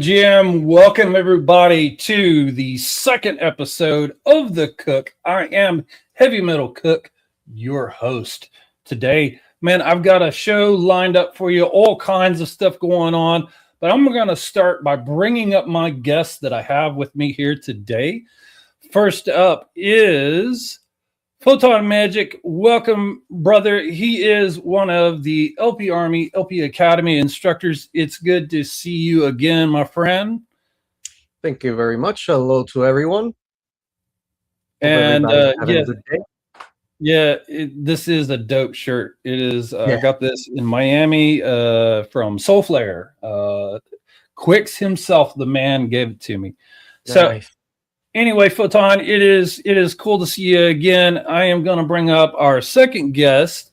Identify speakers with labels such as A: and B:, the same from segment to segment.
A: GM, welcome everybody to the second episode of The Cook. I am Heavy Metal Cook, your host. Today, man, I've got a show lined up for you, all kinds of stuff going on, but I'm going to start by bringing up my guests that I have with me here today. First up is PhotonMagic. Welcome, brother. He is one of the LP Army, LP Academy instructors. It's good to see you again, my friend.
B: Thank you very much. Hello to everyone.
A: And this is a dope shirt. It is. I got this in Miami from Soulflare. Quicks himself, the man, gave it to me.
B: Nice.
A: So anyway, Photon, it is cool to see you again. I am going to bring up our second guest,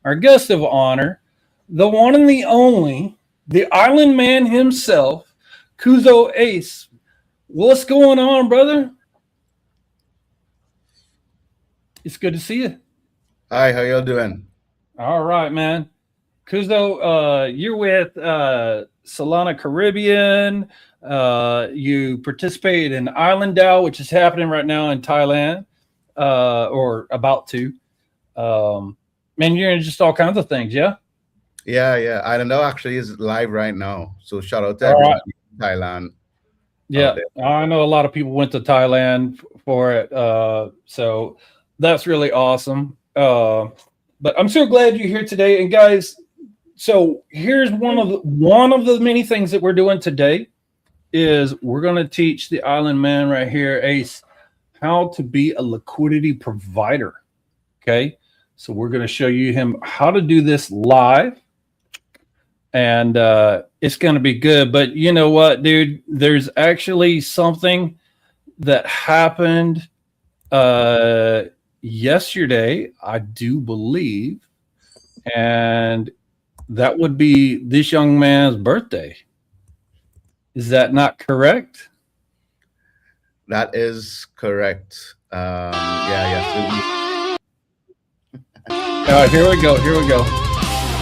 A: our guest of honor, the one and the only, the Island Man himself, Cuzo1Ace. What's going on, brother? It's good to see you.
C: Hi, how y'all doing?
A: All right, man. Cuzo, you're with Solana Caribbean. You participated in Island DAO, which is happening right now in Thailand, or about to. Man, you're in just all kinds of things, yeah?
C: Yeah. Island DAO actually is live right now. So shout out to everyone in Thailand.
A: Yeah, I know a lot of people went to Thailand for it. So that's really awesome. But I'm so glad you're here today. And guys, so here's one of the many things that we're doing today. Is we're going to teach the Island Man right here, Ace, how to be a liquidity provider. Okay, so we're going to show you him how to do this live, and it's going to be good. But you know what, dude? There's actually something that happened yesterday, I do believe, and that would be this young man's birthday. Is that not correct?
C: That is correct. Yeah.
A: All right, here we go.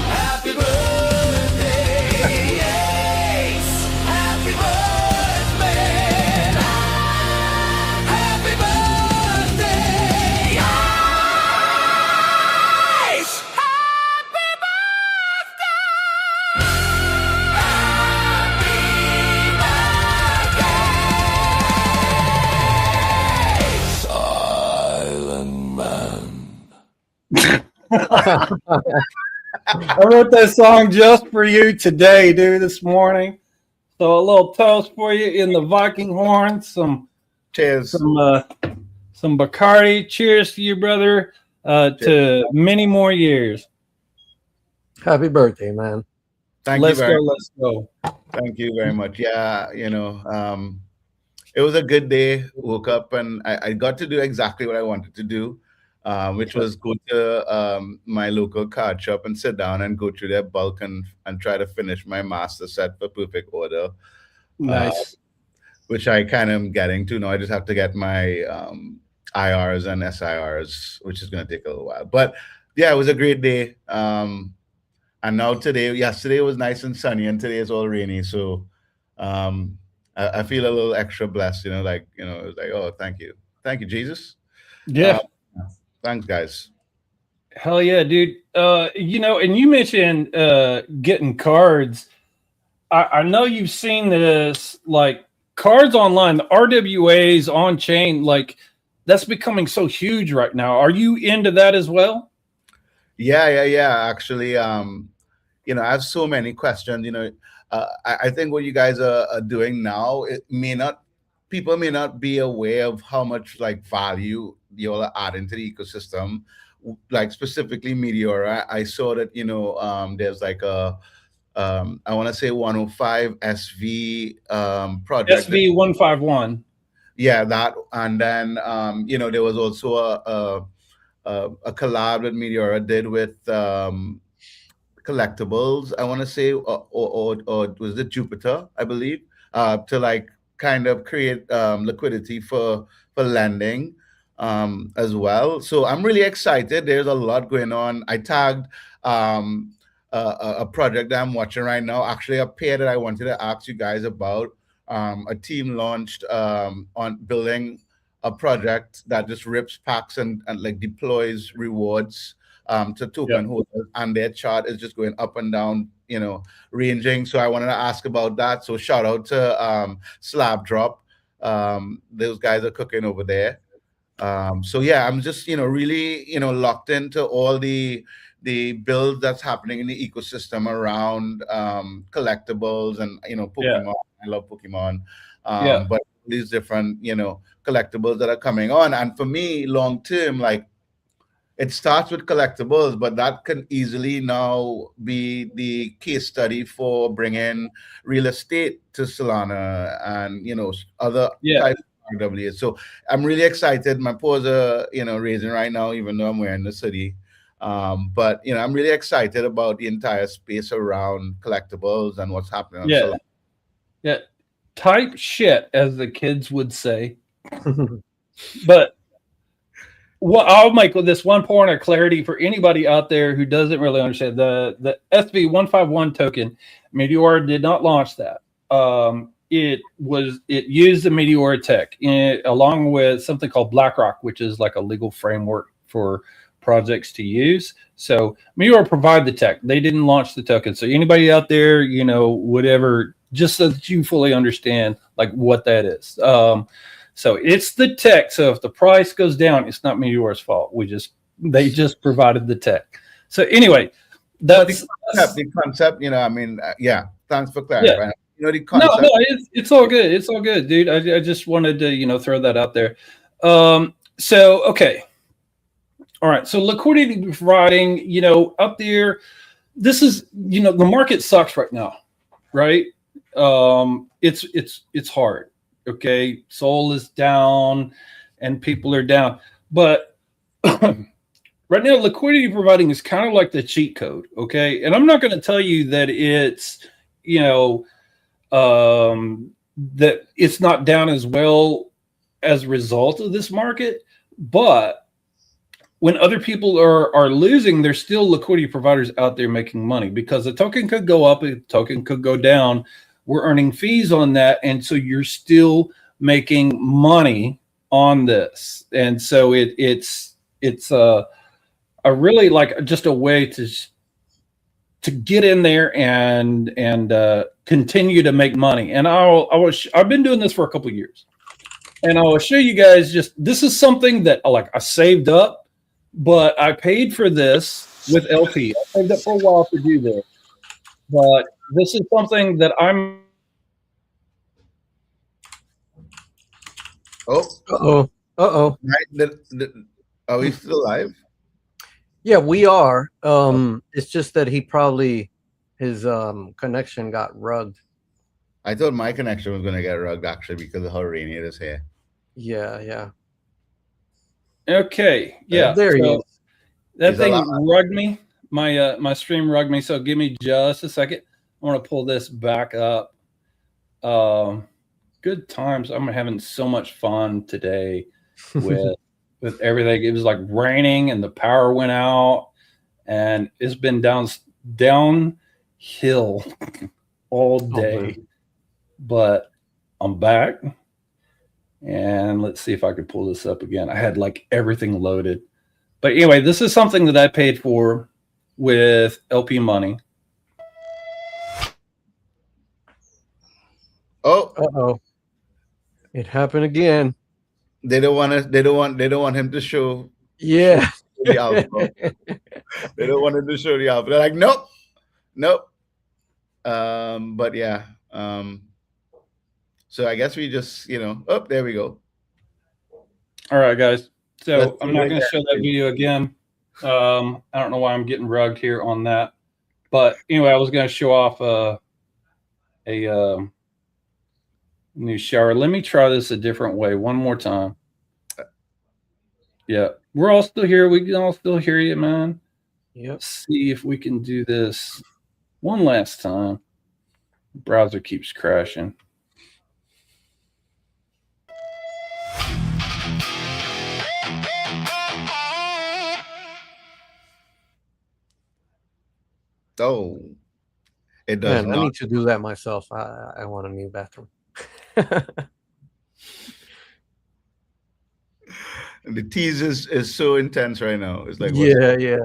D: Happy birthday, Ace. Happy birthday. Happy birthday, Ace. Happy birthday. Silent Man.
A: I wrote that song just for you today, dude, this morning. So a little toast for you in the Viking horn.
C: Cheers.
A: Some Bacardi. Cheers to you, brother. To many more years.
B: Happy birthday, man.
C: Let's
A: go.
C: Thank you very much. Yeah, it was a good day. Woke up and I got to do exactly what I wanted to do, which was go to my local card shop and sit down and go through their bulk and try to finish my master set for perfect order, uh,
B: Nice.
C: which I kind of am getting to now. I just have to get my IRs and SIRs, which is going to take a little while. But yeah, it was a great day. And now today, yesterday was nice and sunny, and today is all rainy. So I feel a little extra blessed, like, it was like, oh, thank you, Jesus.
A: Yeah.
C: Thanks, guys.
A: Hell yeah, dude. And you mentioned getting cards. I know you've seen this, like cards online, the RWAs on chain, like that's becoming so huge right now. Are you into that as well?
C: Yeah. Actually, I have so many questions. I think what you guys are doing now, people may not be aware of how much like value you all are adding to the ecosystem. Like specifically Meteora, I saw that there's like a I want to say 105 SV project.
A: SV151.
C: Yeah, that, and then there was also a collab that Meteora did with collectibles. I want to say, or was it Jupiter? I believe, to like kind of create liquidity for lending as well. So I'm really excited. There's a lot going on. I tagged a project that I'm watching right now. Actually, a pair that I wanted to ask you guys about. A team launched on building a project that just rips packs and like deploys rewards to token holders, and their chart is just going up and down, ranging. So I wanted to ask about that. So shout out to Slab Drop. Those guys are cooking over there. So yeah, I'm just really locked into all the builds that's happening in the ecosystem around collectibles and Pokemon.
A: Yeah.
C: I love Pokemon.
A: Yeah.
C: But these different collectibles that are coming on, and for me long term, like, it starts with collectibles, but that can easily now be the case study for bringing real estate to Solana and other types of RWAs. So I'm really excited. My paws are raising right now, even though I'm wearing the city. But I'm really excited about the entire space around collectibles and what's happening on Solana.
A: Yeah, type shit, as the kids would say. But I'll make this one point of clarity for anybody out there who doesn't really understand the SV151 token. Meteora did not launch that. It used the Meteora tech along with something called BlackRock, which is like a legal framework for projects to use. So Meteora provide the tech. They didn't launch the token. So anybody out there, whatever, just so that you fully understand like what that is. So it's the tech. So if the price goes down, it's not Meteora's fault. They just provided the tech. So anyway, that's
C: the concept. Yeah. Thanks for clarifying. The concept.
A: No, it's all good. It's all good, dude. I just wanted to throw that out there. So okay, all right. So liquidity providing, up there. This is the market sucks right now, right? It's hard. Okay, Sol is down and people are down, but right now liquidity providing is kind of like the cheat code. Okay, and I'm not going to tell you that it's that it's not down as well as a result of this market, but when other people are losing, there's still liquidity providers out there making money, because the token could go up, the token could go down. We're earning fees on that, and so you're still making money on this. And so it's a really like just a way to get in there and continue to make money. And I've been doing this for a couple of years, and I will show you guys. This is something that I saved up, but I paid for this with LP. I saved up for a while to do this, but this is something that I'm.
B: Uh-oh.
C: Are we still live?
B: Yeah, we are. It's just that his connection got rugged.
C: I thought my connection was gonna get rugged actually because of how rainy it is here.
B: Yeah.
A: Okay, yeah.
B: There he
A: So
B: is.
A: that
C: He's
A: thing
C: alive.
A: rugged me. My stream rugged me. So give me just a second. I want to pull this back up. Good times. I'm having so much fun today with everything. It was like raining and the power went out, and it's been downhill all day.
B: man.
A: But I'm back, and let's see if I could pull this up again. I had like everything loaded. But anyway, this is something that I paid for with LP money.
C: Oh,
B: Uh-oh. It happened again.
C: they don't want him to show
B: Yeah.
C: the alpha. They don't want him to show the alpha. They're like, nope. But yeah. So I guess we just, oh, there we go.
A: All right, guys. So
C: Let's
A: I'm
C: do
A: not
C: it
A: going to show that video again. I don't know why I'm getting rugged here on that. But anyway, I was going to show off a new shower. Let me try this a different way one more time. Yeah, we're all still here. We can all still hear you, man.
B: Yep.
A: Let's see if we can do this one last time. The browser keeps crashing.
C: Oh, it does
B: Man, I
C: not.
B: need to do that myself. I want a new bathroom.
C: The tease is so intense right now. It's like,
B: yeah.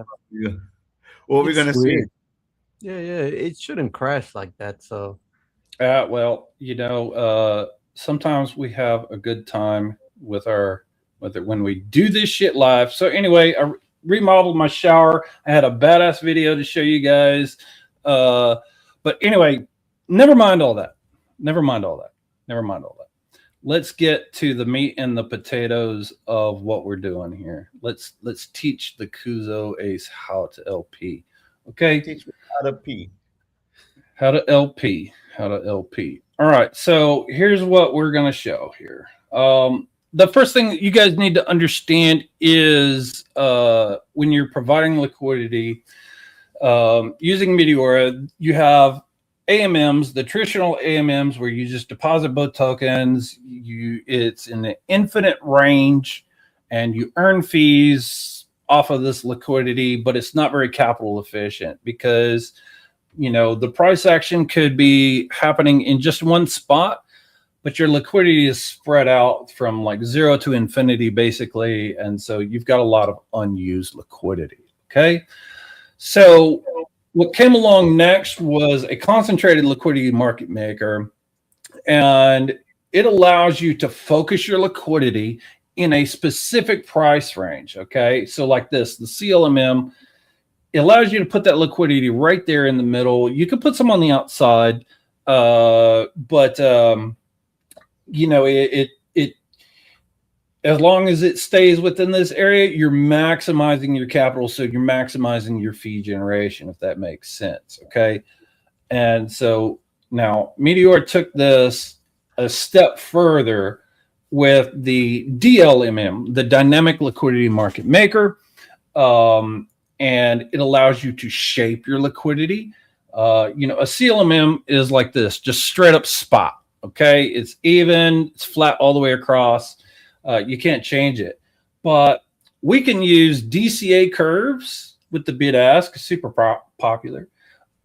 C: what are we
B: It's
C: gonna see?
B: weird. Yeah. It shouldn't crash like that. So
A: Well, sometimes we have a good time with it when we do this shit live. So anyway, I remodeled my shower. I had a badass video to show you guys. But anyway, never mind all that. Let's get to the meat and the potatoes of what we're doing here. Let's teach the Cuzo1Ace how to LP. Okay?
C: Teach me how to pee.
A: How to LP. All right. So here's what we're going to show here. The first thing that you guys need to understand is when you're providing liquidity using Meteora, you have AMMs, the traditional AMMs where you just deposit both tokens. It's in the infinite range, and you earn fees off of this liquidity, but it's not very capital efficient because the price action could be happening in just one spot, but your liquidity is spread out from like 0 to infinity basically, and so you've got a lot of unused liquidity. Okay, so what came along next was a concentrated liquidity market maker, and it allows you to focus your liquidity in a specific price range. Okay, so like this, the CLMM, it allows you to put that liquidity right there in the middle. You could put some on the outside, but it as long as it stays within this area, you're maximizing your capital, so you're maximizing your fee generation, if that makes sense. Okay, and so now Meteor took this a step further with the DLMM, the Dynamic Liquidity Market Maker. And it allows you to shape your liquidity. A CLMM is like this, just straight up spot. Okay, it's even, it's flat all the way across. You can't change it. But we can use DCA curves with the bid ask, super popular,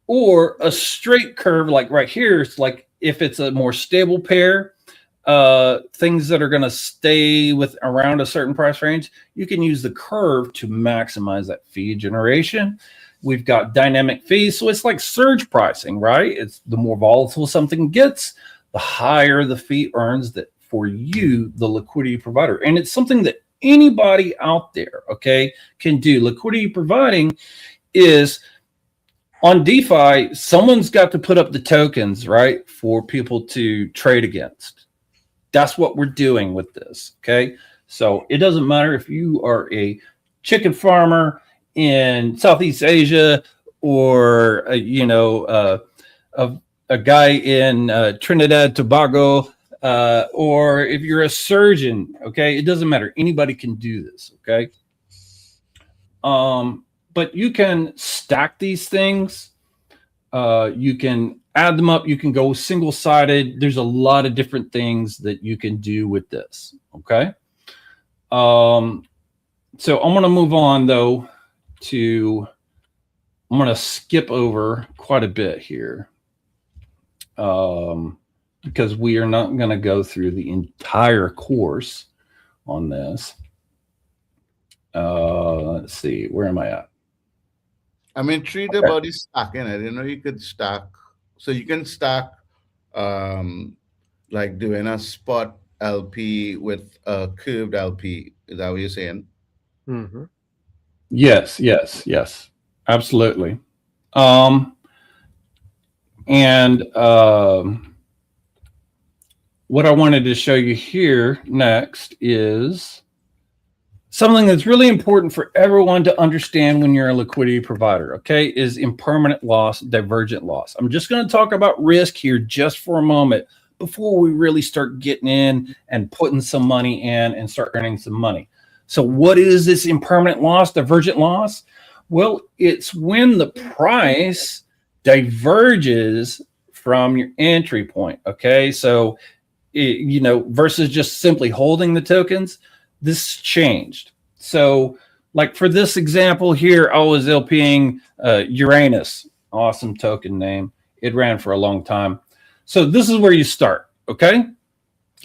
A: or a straight curve like right here. It's like if it's a more stable pair, things that are going to stay with around a certain price range, you can use the curve to maximize that fee generation. We've got dynamic fees, so it's like surge pricing, right? It's the more volatile something gets, the higher the fee earns that for you, the liquidity provider. And it's something that anybody out there, okay, can do. Liquidity providing is on DeFi, someone's got to put up the tokens, right, for people to trade against. That's what we're doing with this, okay? So it doesn't matter if you are a chicken farmer in Southeast Asia or, a a guy in Trinidad, Tobago, or if you're a surgeon, okay, it doesn't matter. Anybody can do this, okay? But you can stack these things. You can add them up. You can go single-sided. There's a lot of different things that you can do with this, okay? So I'm going to move on, though, I'm going to skip over quite a bit here because we are not going to go through the entire course on this. Let's see. Where am I at?
C: I'm intrigued about this stacking. I didn't know you could stack. So you can stack like doing a spot LP with a curved LP. Is that what you're saying?
B: Mm-hmm.
A: Yes. Absolutely. What I wanted to show you here next is something that's really important for everyone to understand when you're a liquidity provider, okay, is impermanent loss, divergent loss. I'm just going to talk about risk here just for a moment before we really start getting in and putting some money in and start earning some money. So what is this impermanent loss, divergent loss? Well, it's when the price diverges from your entry point, okay? So, versus just simply holding the tokens, this changed. So, like for this example here, I was LPing Uranus, awesome token name. It ran for a long time. So this is where you start, okay?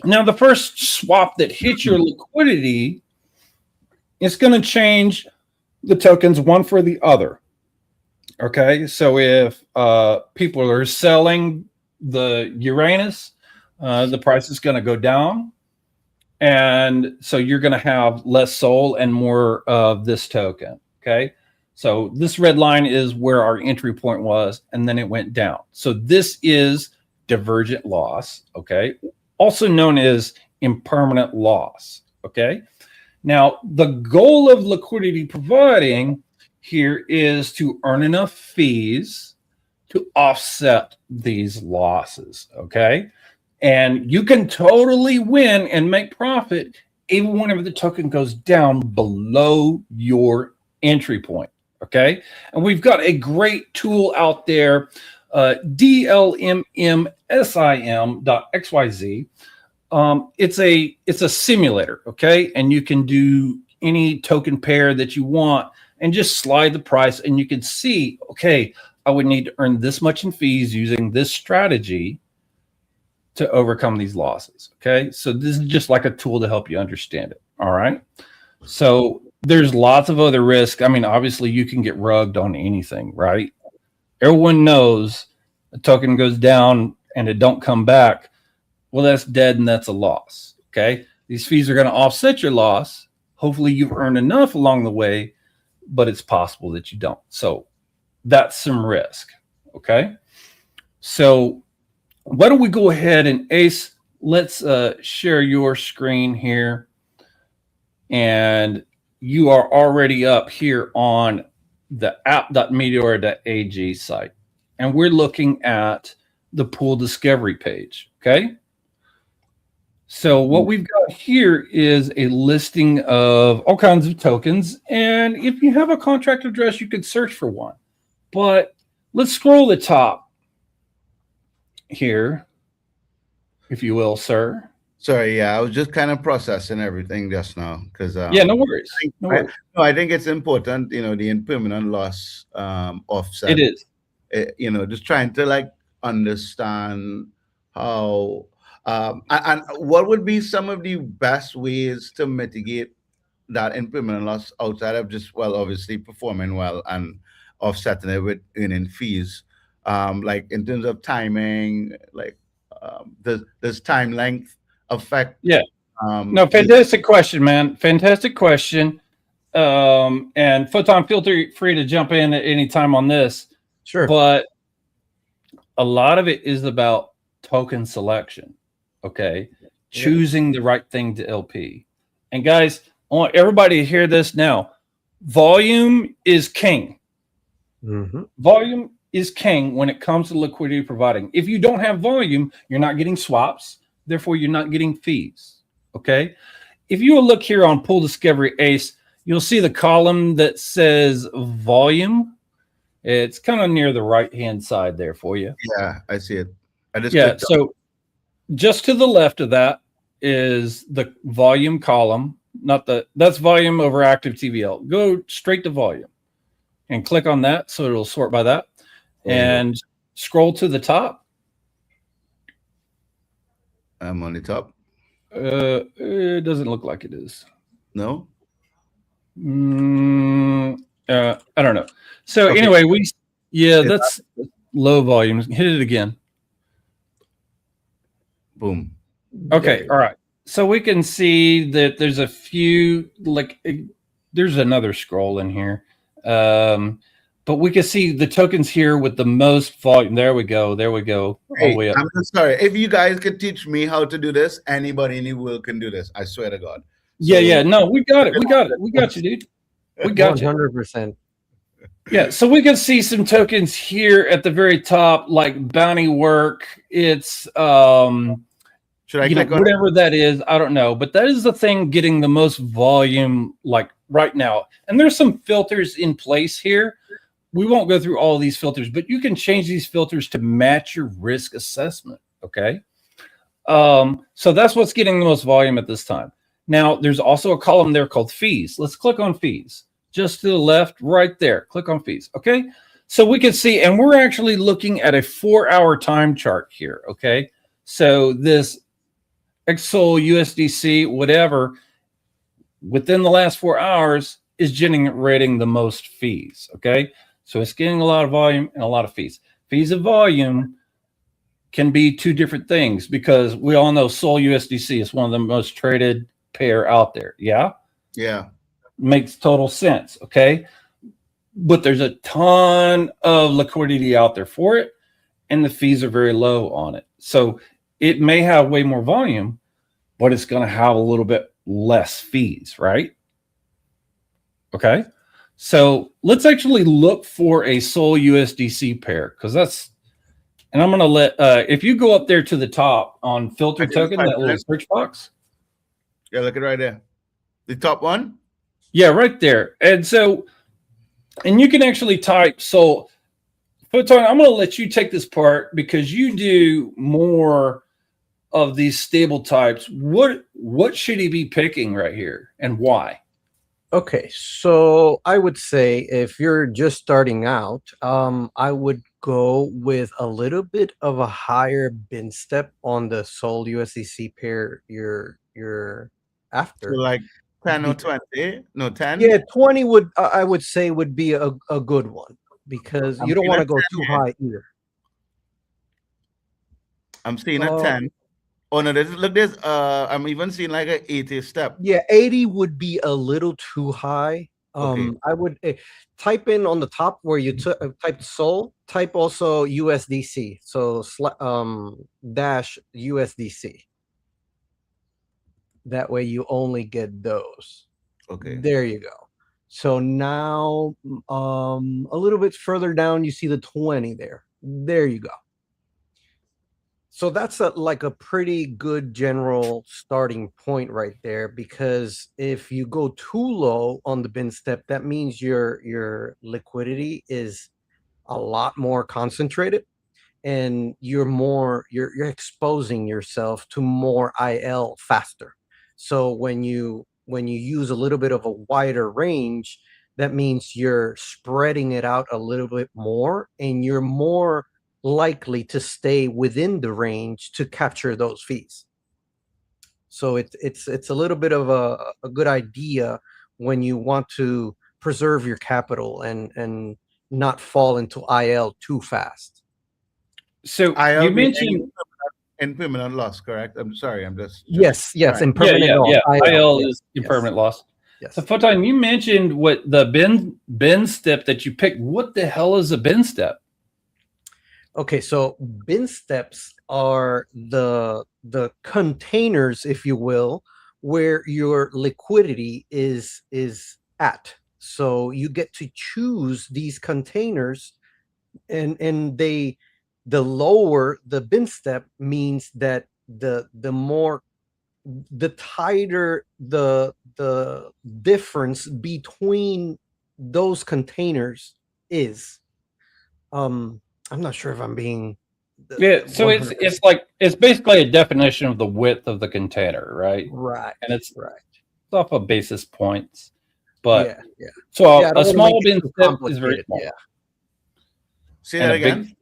A: Now, the first swap that hits your liquidity, it's going to change the tokens one for the other. Okay, so if people are selling the Uranus, the price is going to go down. And so you're going to have less SOL and more of this token. Okay, so this red line is where our entry point was, and then it went down. So this is divergent loss. Okay, also known as impermanent loss. Okay. Now, the goal of liquidity providing here is to earn enough fees to offset these losses, okay? And you can totally win and make profit even whenever the token goes down below your entry point, okay? And we've got a great tool out there, DLMMSIM.xyz. It's a simulator, okay? And you can do any token pair that you want and just slide the price, and you can see, okay, I would need to earn this much in fees using this strategy to overcome these losses, okay? So this is just like a tool to help you understand it, all right? So there's lots of other risk. I mean, obviously you can get rugged on anything, right? Everyone knows a token goes down and it don't come back. Well, that's dead and that's a loss, okay? These fees are going to offset your loss. Hopefully you've earned enough along the way, but it's possible that you don't. So that's some risk, okay? So why don't we go ahead and Ace, let's share your screen here. And you are already up here on the app.meteor.ag site. And we're looking at the pool discovery page, okay? So what we've got here is a listing of all kinds of tokens. And if you have a contract address, you could search for one. But let's scroll the top here, if you will, sir.
C: Sorry, yeah, I was just kind of processing everything just now because
A: yeah, no worries. No worries.
C: I think it's important, the impermanent loss offset.
A: It is.
C: Just trying to like understand how and what would be some of the best ways to mitigate that impermanent loss outside of just, well, obviously performing well and offsetting it with earning fees, like in terms of timing, like does time length affect?
A: Yeah. No, fantastic question, man. Fantastic question. And Photon, feel free to jump in at any time on this.
B: Sure.
A: But a lot of it is about token selection. Okay. Choosing the right thing to LP. And guys, I want everybody to hear this now. Volume is king.
B: Mm-hmm.
A: Volume is king when it comes to liquidity providing. If you don't have volume, you're not getting swaps. Therefore, you're not getting fees. Okay. If you will look here on Pool Discovery Ace, you'll see the column that says volume. It's kind of near the right-hand side there for you.
C: Yeah, I see it. I just
A: Yeah.
C: clicked on
A: So just to the left of that is the volume column. That's volume over active TVL. Go straight to volume and click on that. So it'll sort by that. And scroll to the top.
C: I'm on the top.
A: It doesn't look like it is.
C: No?
A: I don't know. So
C: Okay.
A: anyway, that's low volume. Hit it again.
C: Boom.
A: Okay. All right. So we can see that there's a few, there's another scroll in here. But we can see the tokens here with the most volume. There we go. There we go. All the way up.
C: I'm sorry. If you guys could teach me how to do this, anybody in the world can do this. I swear to God.
A: Yeah. No, we got it. We got it. We got you, dude. We got you.
B: 100%.
A: Yeah, so we can see some tokens here at the very top, like bounty work. It's
C: Should I click on
A: whatever that is, I don't know, but that is the thing getting the most volume like right now. And there's some filters in place here. We won't go through all these filters, but you can change these filters to match your risk assessment. Okay. So that's what's getting the most volume at this time. Now, there's also a column there called fees. Let's click on fees. Just to the left, right there. Click on fees. Okay. So we can see, and we're actually looking at a 4-hour time chart here. Okay. So this XSOL, USDC, whatever, within the last 4 hours is generating the most fees. Okay. So it's getting a lot of volume and a lot of fees. Fees and volume can be two different things because we all know Sol USDC is one of the most traded pair out there. Yeah.
C: Yeah.
A: Makes total sense. Okay. But there's a ton of liquidity out there for it, and the fees are very low on it. So it may have way more volume, but it's going to have a little bit less fees, right? Okay. So let's actually look for a Sol USDC pair because that's, and I'm going to let, if you go up there to the top on filter token, that little search box.
C: Yeah, look at right there. The top one?
A: Yeah, right there. And so, and you can actually type Sol. Photon, I'm going to let you take this part because you do more of these stable types. What should he be picking right here and why?
B: Okay, so I would say if you're just starting out, I would go with a little bit of a higher bin step on the Sol USDC pair you're after.
C: So like 10 or 20? No, 10?
B: Yeah, 20 would I would say would be a good one because you don't want to go too high either.
C: I'm seeing a 10. Oh no, look this. I'm even seeing like an 80 step.
B: Yeah, 80 would be a little too high.
C: Okay.
B: I would type in on the top where you type Sol, type also USDC. So dash USDC. That way you only get those.
C: Okay.
B: There you go. So now a little bit further down, you see the 20 there. There you go. So that's like a pretty good general starting point right there, because if you go too low on the bin step, that means your liquidity is a lot more concentrated and you're exposing yourself to more IL faster. So when you use a little bit of a wider range, that means you're spreading it out a little bit more and you're more likely to stay within the range to capture those fees. So it's a little bit of a good idea when you want to preserve your capital and not fall into IL too fast.
A: So
C: IL
A: you mentioned
C: impermanent loss, correct? I'm sorry, I'm just
B: Yes,
C: right.
B: impermanent loss.
A: IL
B: yes,
A: is impermanent loss.
B: Yes.
A: So Photon, you mentioned what the bin step that you picked. What the hell is a bin step?
B: Okay, so bin steps are the containers, if you will, where your liquidity is at. So you get to choose these containers and the lower the bin step means that the tighter the difference between those containers is. I'm not sure if I'm being
A: Yeah, so
B: 100%
A: it's basically a definition of the width of the container, right?
B: right.
A: And it's
B: Right.
A: off of basis points. But
B: Yeah. Yeah.
A: so
B: Yeah. I
A: a
B: don't want to
A: small
B: make it
A: bin
B: too
A: step is very
B: complicated.
A: small.
B: Yeah.
C: Say
A: And
C: that
A: a big
C: again.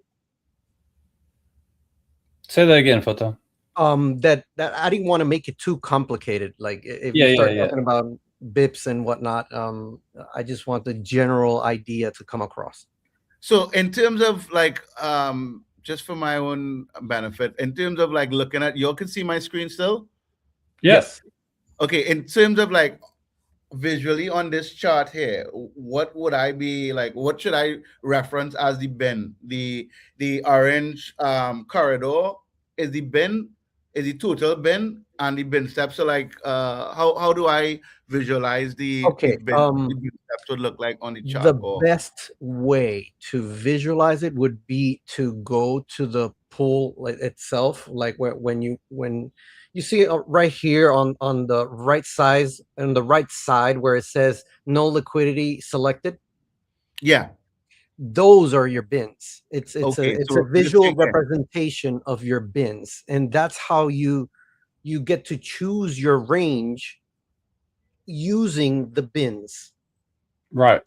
A: say that again, Photon.
B: That I didn't want to make it too complicated. Like if
A: Yeah,
B: you start
A: yeah.
B: talking about bips and whatnot, I just want the general idea to come across.
C: So in terms of like just for my own benefit, in terms of like looking at, you all can see my screen still?
A: Yes.
C: Okay, in terms of like visually on this chart here, what would I be like, what should I reference as the bin? The orange corridor is the bin, is the total bin, and the bin steps. So like how do I visualize
B: Okay.
C: the bin steps would look like on the
B: The
C: chart? Or
B: best way to visualize it would be to go to the pool itself, like when you see right here on the right side where it says no liquidity selected.
C: yeah.
B: Those are your bins. It's
C: Okay,
B: a
C: so this
B: visual
C: thing here.
B: representation of your bins, and that's how you get to choose your range using the bins.
A: Right.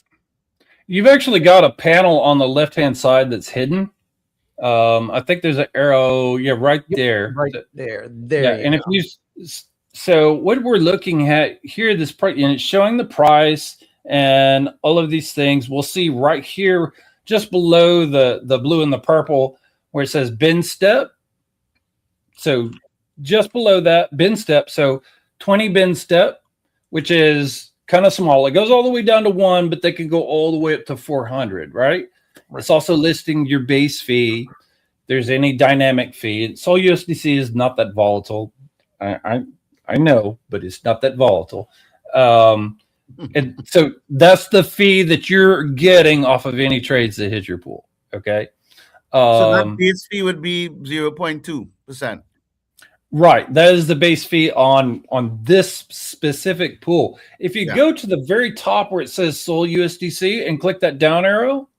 A: You've actually got a panel on the left-hand side that's hidden. I think there's an arrow, right there.
B: Right there.
A: Yeah, and if you so what we're looking at here, this price, and it's showing the price and all of these things. We'll see right here, just below the blue and the purple, where it says bin step. So just below that bin step, so 20 bin step, which is kind of small. It goes all the way down to 1, but they can go all the way up to 400, right? It's also listing your base fee. There's any dynamic fee. Sol USDC is not that volatile. I know, but it's not that volatile. And so that's the fee that you're getting off of any trades that hit your pool. Okay.
C: So that base fee would be 0.2%.
A: Right. That is the base fee on this specific pool. If you go to the very top where it says Sol USDC and click that down arrow,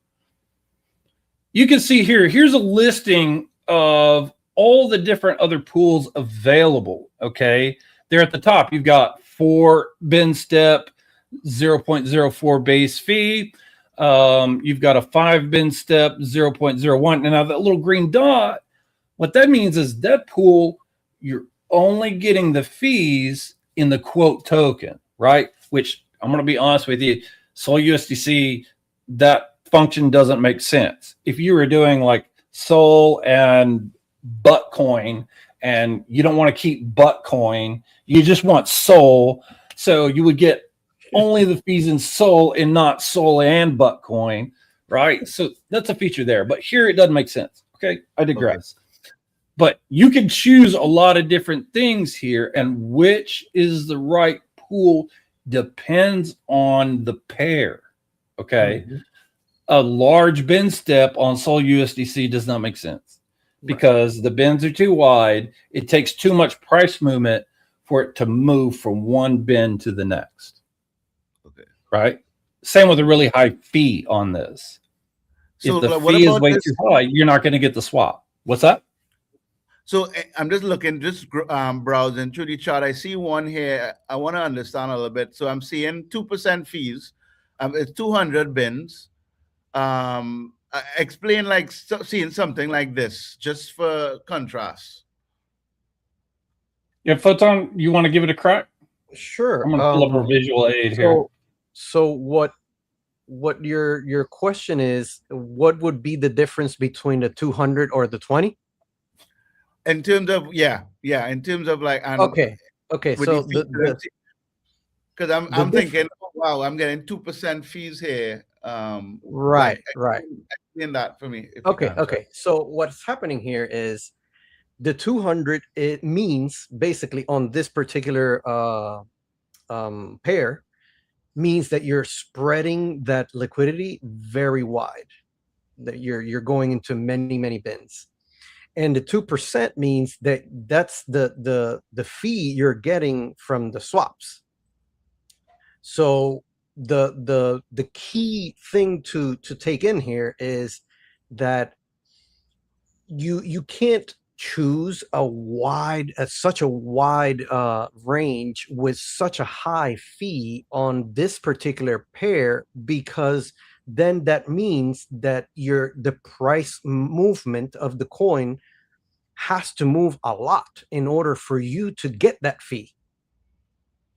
A: you can see here's a listing of all the different other pools available. Okay. There at the top, you've got 4 bin step, 0.04 base fee. You've got a 5 bin step, 0.01. And now that little green dot, what that means is that pool, you're only getting the fees in the quote token, right? Which I'm going to be honest with you, Sol USDC, that function doesn't make sense. If you were doing like Sol and Buttcoin and you don't want to keep Buttcoin, you just want Sol, so you would get only the fees in Sol and not Sol and Buttcoin, right? So that's a feature there, but here it doesn't make sense. Okay, I digress. Okay. But you can choose a lot of different things here, and which is the right pool depends on the pair. Okay. Mm-hmm. A large bin step on Sol USDC does not make sense because the bins are too wide. It takes too much price movement for it to move from one bin to the next. Okay. Right. Same with a really high fee on this. So if the fee is way too high, you're not going to get the swap. What's that?
C: So I'm just looking, browsing through the chart. I see one here. I want to understand a little bit. So I'm seeing 2% fees. It's 200 bins. Explain like seeing something like this, just for contrast.
A: Yeah, Photon, you want to give it a crack?
B: Sure.
A: I'm going to pull up a visual aid here.
B: So what your question is, what would be the difference between the 200 or the 20?
C: In terms of in terms of like
B: okay. So
C: because I'm thinking, oh, wow, I'm getting 2% fees here.
B: Right.
C: Explain that for me.
B: Okay. So what's happening here is the 200. It means basically on this particular pair means that you're spreading that liquidity very wide. that you're going into many bins. And the 2% means that that's the fee you're getting from the swaps. So the key thing to take in here is that you can't choose such a wide range with such a high fee on this particular pair, because then that means that the price movement of the coin has to move a lot in order for you to get that fee.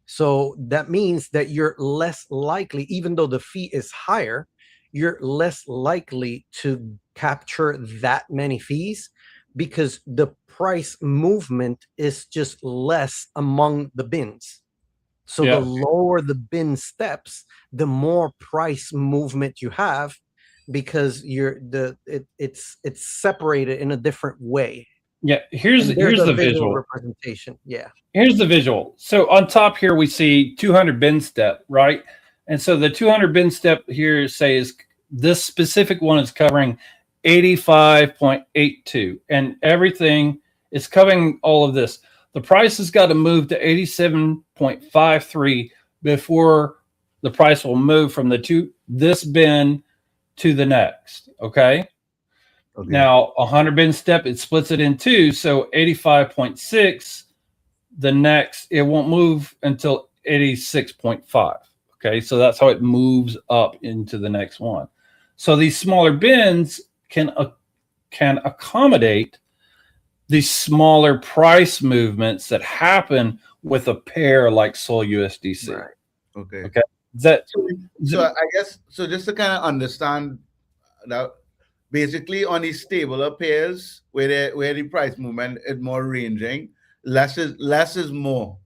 B: So that means that you're less likely, even though the fee is higher, you're less likely to capture that many fees, because the price movement is just less among the bins. So
A: Yeah.
B: the lower the bin steps, the more price movement you have, because it's separated in a different way.
A: Yeah, here's
B: And there's a
A: the
B: visual
A: visual.
B: representation. Yeah.
A: Here's the visual. So on top here we see 200 bin step, right? And so the 200 bin step here is this specific one is covering 85.82, and everything is covering all of this. The price has got to move to 87.53 before the price will move from this bin to the next. Okay.
C: Okay.
A: Now 100 bin step, it splits it in two. So 85.6, the next, it won't move until 86.5. Okay. So that's how it moves up into the next one. So these smaller bins can accommodate these smaller price movements that happen with a pair like Sol USDC.
C: Right. Okay.
A: Okay.
C: So I guess, so just to kind of understand that, basically on these stabler pairs where the price movement is more ranging, less is more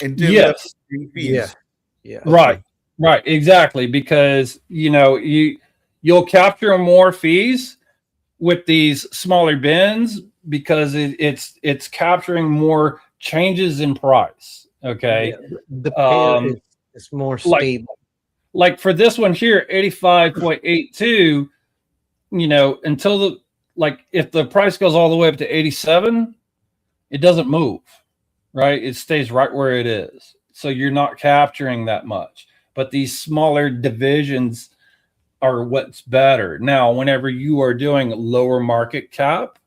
C: in terms
A: Yes.
C: of fees.
B: Yeah.
A: Right. Right. Exactly. Because you'll capture more fees with these smaller bins because it's capturing more changes in price. Okay.
B: Yeah, the pair is more stable.
A: Like for this one here, 85.82, until if the price goes all the way up to 87, it doesn't move, right? It stays right where it is. So you're not capturing that much. But these smaller divisions are what's better. Now, whenever you are doing lower market cap,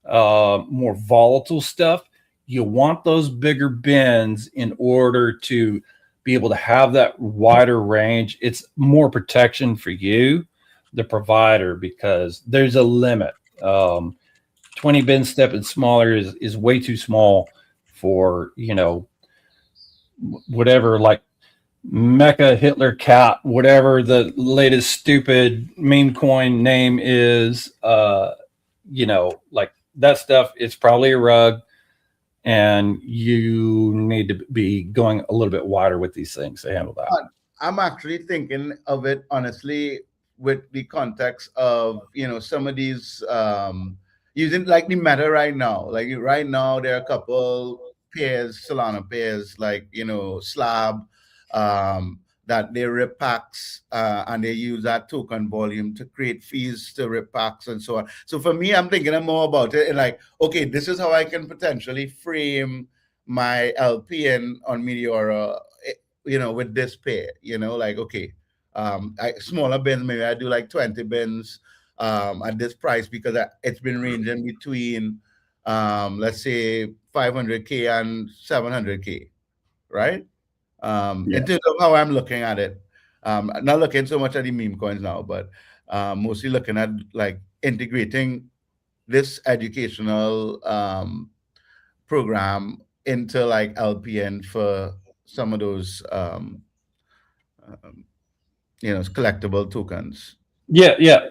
A: more volatile stuff, you want those bigger bins in order to be able to have that wider range. It's more protection for you, the provider, because there's a limit. 20 bin step and smaller is way too small for, whatever, like Mecha Hitler Cat, whatever the latest stupid meme coin name is, like that stuff, it's probably a rug, and you need to be going a little bit wider with these things to handle that.
C: I'm actually thinking of it honestly with the context of some of these using like the meta right now. Like right now there are a couple pairs, Solana pairs, like Slab, that they rip packs and they use that token volume to create fees to rip packs and so on. So for me, I'm thinking more about it and like, okay, this is how I can potentially frame my LPN on Meteora, with this pair, like, okay, smaller bins, maybe I do like 20 bins at this price because it's been ranging between, let's say 500K and 700K, right? In terms of how I'm looking at it, not looking so much at the meme coins now, but mostly looking at like integrating this educational program into like LPN for some of those collectible tokens.
A: Yeah.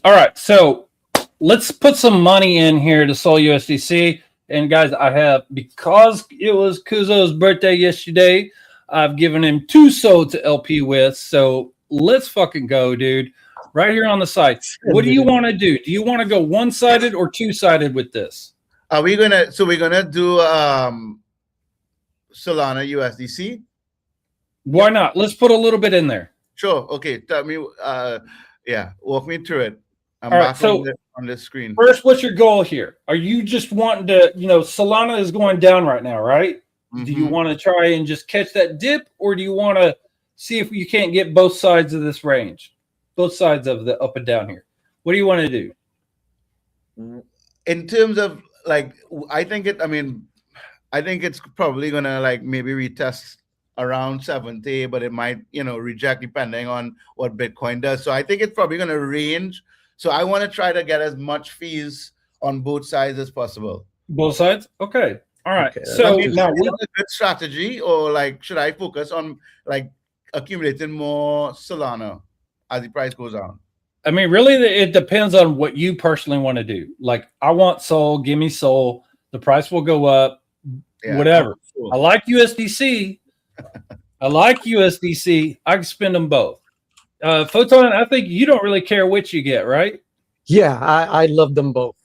A: All right, so let's put some money in here to Sol USDC. And guys, because it was Cuzo's birthday yesterday, I've given him 2 SOL to LP with. So let's fucking go, dude. Right here on the site. What do you want to do? Do you want to go one-sided or two-sided with this?
C: We're gonna do Solana USDC.
A: Why not? Let's put a little bit in there.
C: Sure. Okay. Tell me. Yeah, walk me through it. I'm
A: All right,
C: back
A: so
C: on the screen.
A: first, what's your goal here? Are you just wanting to, Solana is going down right now, right? Do you
C: Mhm.
A: want to try and just catch that dip, or do you want to see if you can't get both sides of this range, both sides of the up and down here? What do you want to do?
C: In terms of like, I think it. I mean, I think it's probably gonna like maybe retest around 70, but it might, reject depending on what Bitcoin does. So I think it's probably gonna range. So I want to try to get as much fees on both sides as possible.
A: Both sides? Okay. All right.
B: Okay,
A: So
C: Is
A: now
C: that a good strategy, or like should I focus on like accumulating more Solana as the price goes down?
A: I mean, really, it depends on what you personally want to do. Like, I want Sol, give me Sol. The price will go up,
C: Yeah.
A: whatever.
C: Cool.
A: I like USDC. I can spend them both. Photon, I think you don't really care which you get, right?
B: Yeah, I love them both.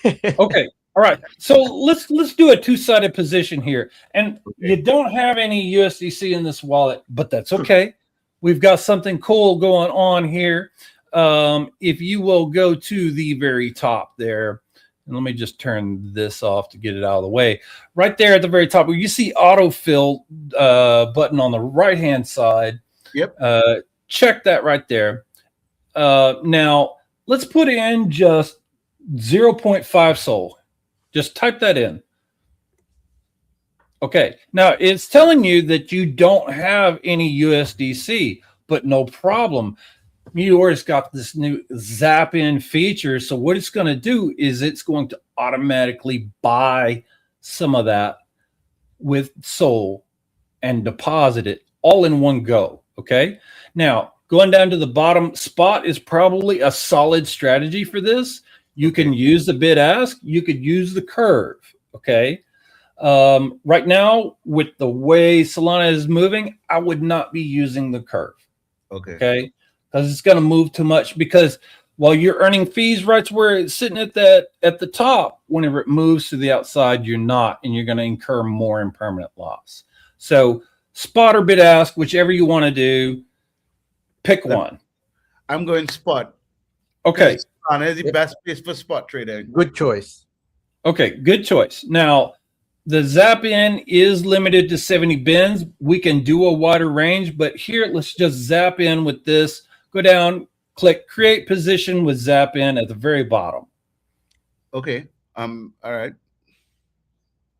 A: Okay. All right. So let's do a two-sided position here. And you don't have any USDC in this wallet, but that's okay. We've got something cool going on here. If you will go to the very top there, and let me just turn this off to get it out of the way. Right there at the very top, where you see autofill button on the right-hand side.
C: Yep.
A: Check that right there. Now, let's put in just 0.5 Sol. Just type that in. Okay. Now, it's telling you that you don't have any USDC, but no problem. Meteor's got this new zap in feature. So what it's going to do is it's going to automatically buy some of that with Sol and deposit it all in one go. Okay. Now, going down to the bottom, spot is probably a solid strategy for this. You can use the bid ask, you could use the curve. Okay. Right now, with the way Solana is moving, I would not be using the curve. Okay. Because it's going to move too much, because while you're earning fees right where it's sitting at the top, whenever it moves to the outside, you're not, and you're going to incur more impermanent loss. So spot or bid ask, whichever you want to do, pick one.
C: I'm going spot.
A: Okay.
C: Solana is the best place for spot trading.
B: Good choice.
A: Okay, good choice. Now, the zap in is limited to 70 bins. We can do a wider range, but here, let's just zap in with this. Go down, click create position with zap in at the very bottom.
C: Okay. All right.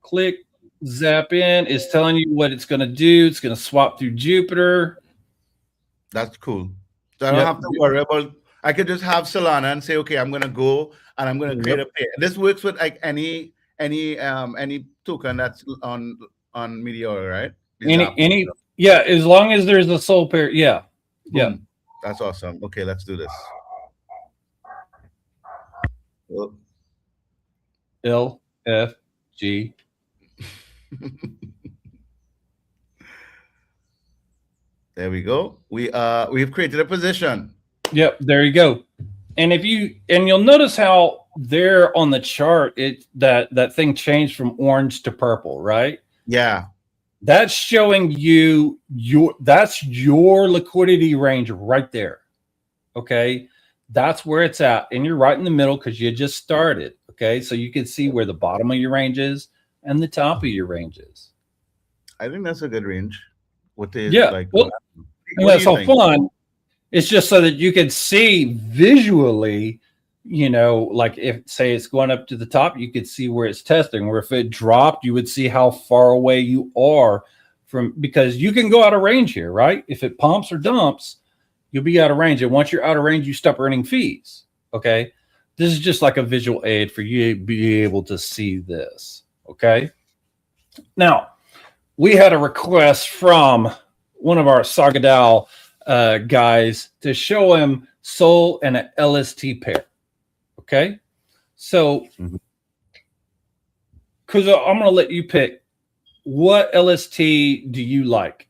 A: Click zap in. It's telling you what it's going to do. It's going to swap through Jupiter.
C: That's cool. So I don't have to worry about. I could just have Solana and say, okay, I'm going to go and I'm going to create a pair. This works with like any token that's on Meteor, right?
A: Yeah, as long as there's a Sol pair. Yeah.
C: Boom.
A: Yeah.
C: That's awesome. Okay, let's do this.
A: L F G.
C: There we go. We've created a position.
A: Yep, there you go. And you'll notice how there on the chart that thing changed from orange to purple, right?
C: Yeah.
A: That's showing you your liquidity range right there. Okay. That's where it's at. And you're right in the middle because you just started. Okay. So you can see where the bottom of your range is and the top of your range is.
C: I think that's a good range. What
A: that's all fun. It's just so that you can see visually, like if say it's going up to the top, you could see where it's testing, or if it dropped, you would see how far away you are from, because you can go out of range here, right? If it pumps or dumps, you'll be out of range. And once you're out of range, you stop earning fees. Okay. This is just like a visual aid for you to be able to see this. Okay. Now, we had a request from one of our Sagadal guys to show him Sol and an LST pair. Okay. So, Cuzo, I'm going to let you pick. What LST do you like?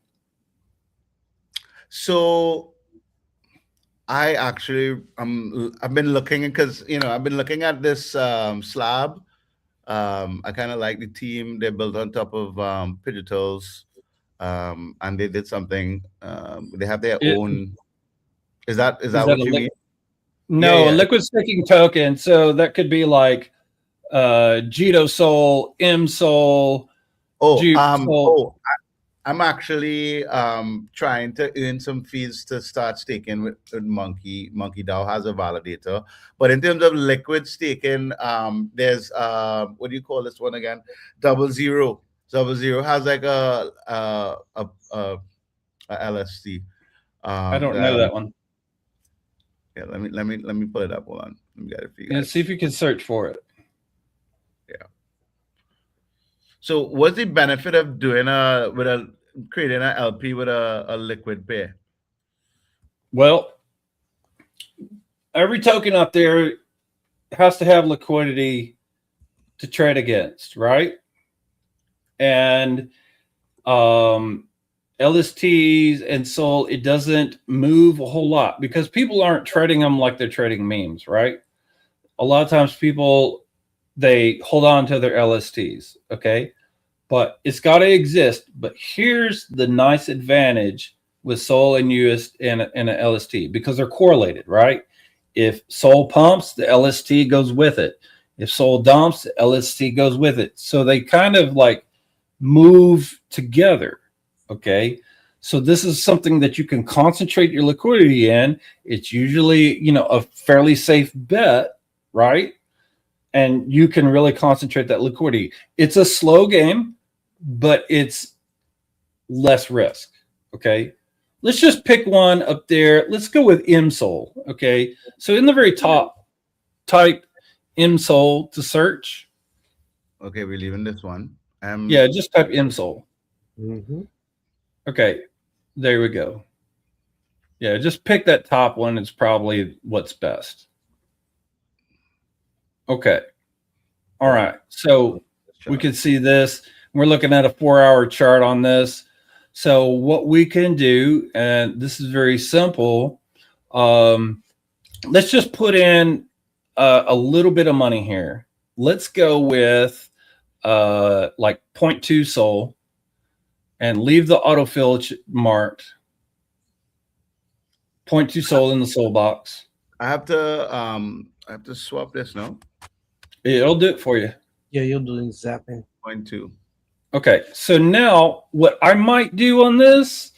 C: So, I've been looking, because I've been looking at this slab. I kind of like the team they built on top of Pidgeotals, and they did something. They have their own. Is that what you mean?
A: No, a
C: yeah.
A: liquid staking token. So that could be like Jito Soul, M Soul, Jupe Soul.
C: I'm actually trying to earn some fees to start staking with Monkey. Monkey DAO has a validator, but in terms of liquid staking, there's what do you call this one again? 00. 00 has like a LST.
A: I don't know that one.
C: Yeah, let me pull it up. Hold on, let me get it for you
A: Yeah,
C: guys.
A: see if you can search for it.
C: Yeah. So, what's the benefit of doing creating an LP with a liquid pair?
A: Well, every token up there has to have liquidity to trade against, right? And LSTs and Sol, it doesn't move a whole lot because people aren't trading them like they're trading memes, right? A lot of times people, they hold on to their LSTs, okay? But it's got to exist. But here's the nice advantage with Sol and US and an LST because they're correlated, right? If Sol pumps, the LST goes with it. If Sol dumps, the LST goes with it. So they kind of like move together. Okay. So this is something that you can concentrate your liquidity in. It's usually, you know, a fairly safe bet, right? And you can really concentrate that liquidity. It's a slow game, but it's less risk. Okay. Let's just pick one up there. Let's go with MSOL. Okay. So in the very top, type MSOL to search.
C: Okay, we're leaving this one.
A: Yeah, just type MSOL.
B: Mm-hmm.
A: Okay, there we go. Yeah, just pick that top one. It's probably what's best. Okay. All right. So we can see this. We're looking at a 4-hour chart on this. So what we can do, and this is very simple. Let's just put in a little bit of money here. Let's go with like 0.2 Sol and leave the autofill marked. 0.2 Sol in the Sol box.
C: I have to swap this now.
A: It'll do it for you.
B: Yeah, you'll do zapping.
C: 0.2.
A: Okay, so now what I might do on this,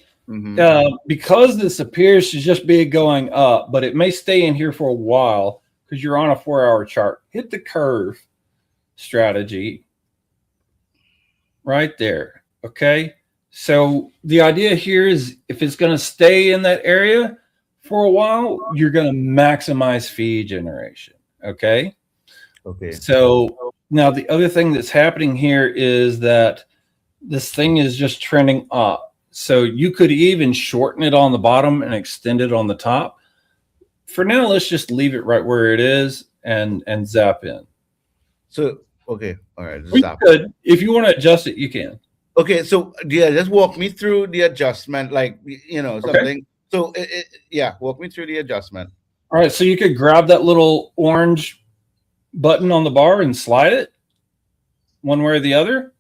A: because this appears to just be going up, but it may stay in here for a while because you're on a 4-hour chart. Hit the curve strategy right there. Okay, so the idea here is if it's going to stay in that area for a while, you're going to maximize fee generation. Okay.
C: Okay.
A: So now the other thing that's happening here is that this thing is just trending up. So you could even shorten it on the bottom and extend it on the top. For now, let's just leave it right where it is and zap in.
C: So, okay. All right.
A: You could, if you want to adjust it, you can.
C: Okay. So, yeah, just walk me through the adjustment, like, you know, something. Okay. So, yeah, walk me through the adjustment.
A: All right. So you could grab that little orange button on the bar and slide it one way or the other.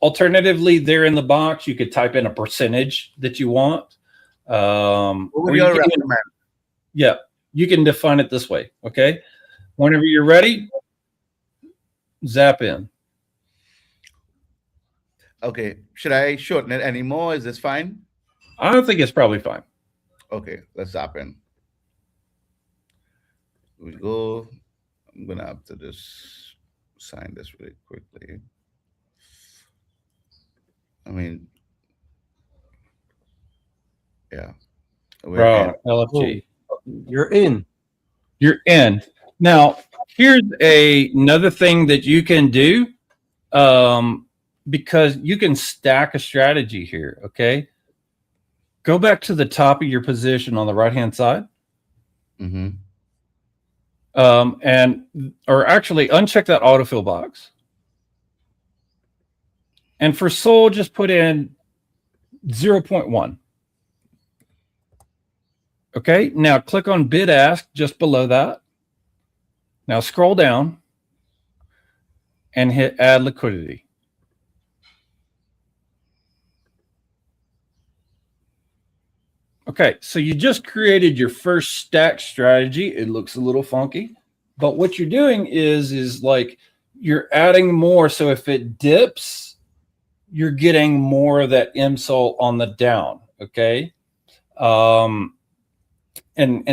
A: Alternatively, there in the box, you could type in a percentage that you want.
C: What would you recommend?
A: Yeah, you can define it this way. Okay. Whenever you're ready, zap in.
C: Okay. Should I shorten it anymore? Is this fine?
A: I don't think it's probably fine.
C: Okay. Let's zap in. Here we go. I'm going to have to just sign this really quickly. I mean, yeah.
A: Right, LFG.
B: You're in.
A: You're in. Now, here's another thing that you can do because you can stack a strategy here, okay? Go back to the top of your position on the right-hand side.
C: Mm-hmm.
A: Or actually uncheck that autofill box. And for Sol, just put in 0.1. Okay, now click on bid ask just below that. Now scroll down and hit add liquidity. Okay, so you just created your first stack strategy. It looks a little funky, but what you're doing is like you're adding more. So if it dips, you're getting more of that MSOL on the down. Okay. And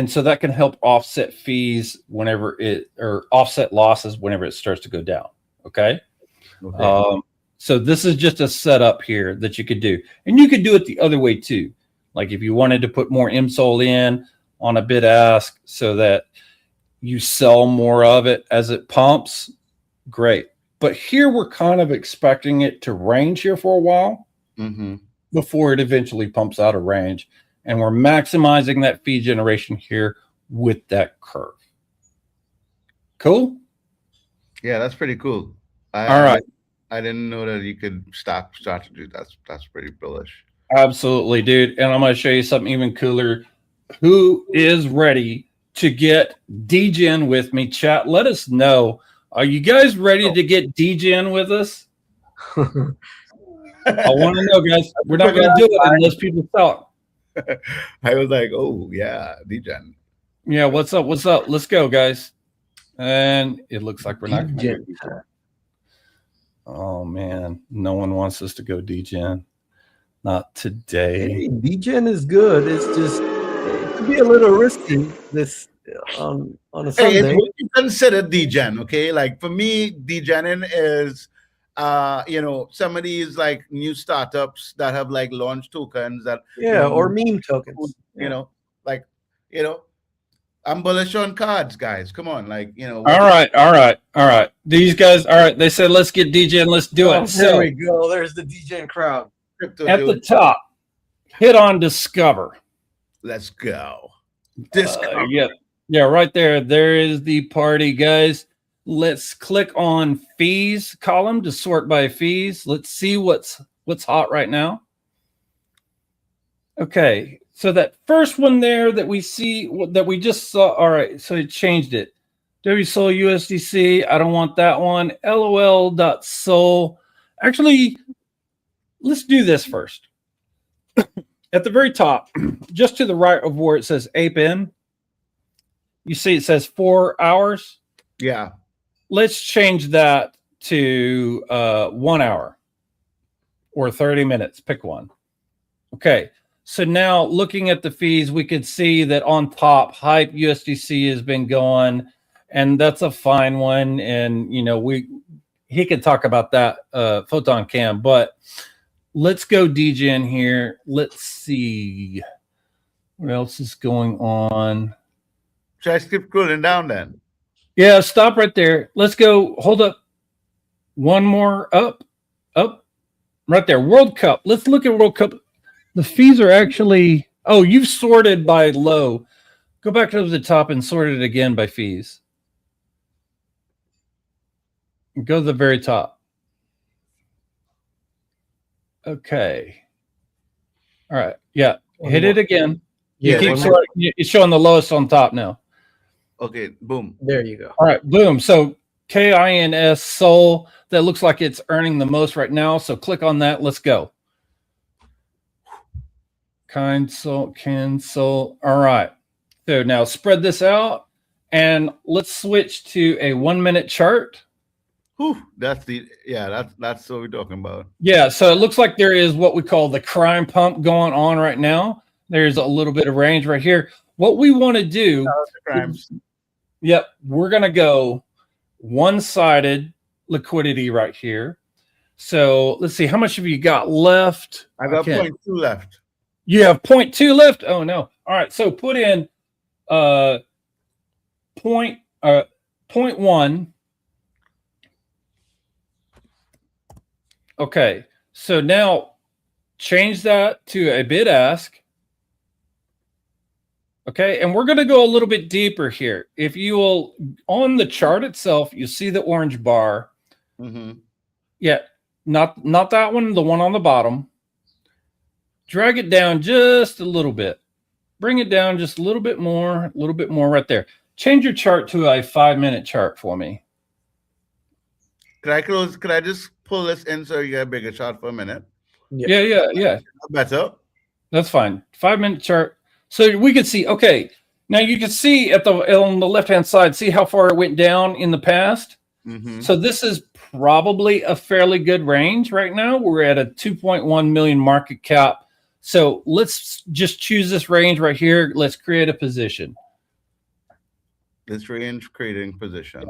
A: so that can help offset fees whenever or offset losses whenever it starts to go down. Okay. So this is just a setup here that you could do, and you could do it the other way too. Like if you wanted to put more MSOL in on a bid ask so that you sell more of it as it pumps, great. But here we're kind of expecting it to range here for a while before it eventually pumps out of range. And we're maximizing that fee generation here with that curve. Cool?
C: Yeah, that's pretty cool.
A: All right.
C: I didn't know that you could start to do that. That's pretty bullish.
A: Absolutely, dude. And I'm going to show you something even cooler. Who is ready to get DGen with me? Chat, let us know. Are you guys ready to get DGen with us? I want to know, guys. We're not going to do it unless people talk.
C: I was like, oh, yeah, DGen.
A: Yeah, what's up? What's up? Let's go, guys. And it looks like we're not going to go. Oh, man. No one wants us to go DGen. Not today.
B: Hey, DGen is good. It's just it could be a little risky this on a Sunday.
C: Hey, it's what you consider DGen, okay? Like for me, DGening is some of these like new startups that have like launched tokens that
B: or meme tokens.
C: I'm bullish on cards, guys. Come on,
A: All right. These guys, all right. They said let's get DGen, let's do it.
B: There we go. There's the DGen crowd.
A: At the top, hit on Discover.
C: Let's go. Discover.
A: Yeah, right there. There is the party, guys. Let's click on fees column to sort by fees. Let's see what's hot right now. Okay, so that first one there that we see that we just saw. All right, so it changed it. WSOL USDC. I don't want that one. LOL.sol. Actually, let's do this first. At the very top, just to the right of where it says APE-M, you see it says 4 hours.
C: Yeah.
A: Let's change that to 1 hour or 30 minutes. Pick one. Okay. So now looking at the fees, we could see that on top, Hype USDC has been going, and that's a fine one. And, he could talk about that, Photon can, but let's go DGen here. Let's see what else is going on.
C: Should I skip scrolling down then?
A: Yeah, stop right there. Let's go. Hold up. One more up. Right there. World Cup. Let's look at World Cup. The fees are actually, you've sorted by low. Go back to the top and sort it again by fees. Go to the very top. Okay. All right. Yeah. Hit it again. You keep sorting. It's showing the lowest on top now.
C: Okay. Boom.
B: There you go.
A: All right. Boom. So KINS Sol, that looks like it's earning the most right now. So click on that. Let's go. Cancel. All right. So now spread this out and let's switch to a 1 minute chart.
C: Whew, that's what we're talking about.
A: Yeah, so it looks like there is what we call the crime pump going on right now. There's a little bit of range right here. What we want to do, we're going to go one-sided liquidity right here. So let's see, how much have you got left?
C: I got 0.2 left.
A: You have 0.2 left? Oh, no. All right, so put in 0.1. Okay, so now change that to a bid ask. Okay, and we're going to go a little bit deeper here. If you will, on the chart itself, you see the orange bar. Yeah, not that one, the one on the bottom. Drag it down just a little bit. Bring it down just a little bit more right there. Change your chart to a 5 minute chart for me.
C: Could I just pull this in so you get a bigger chart for a minute?
A: Yeah.
C: Better.
A: That's fine. 5 minute chart. So we could see, okay, now you can see on the left-hand side, see how far it went down in the past?
C: Mm-hmm.
A: So this is probably a fairly good range right now. We're at a 2.1 million market cap. So let's just choose this range right here. Let's create a position.
C: This range creating position.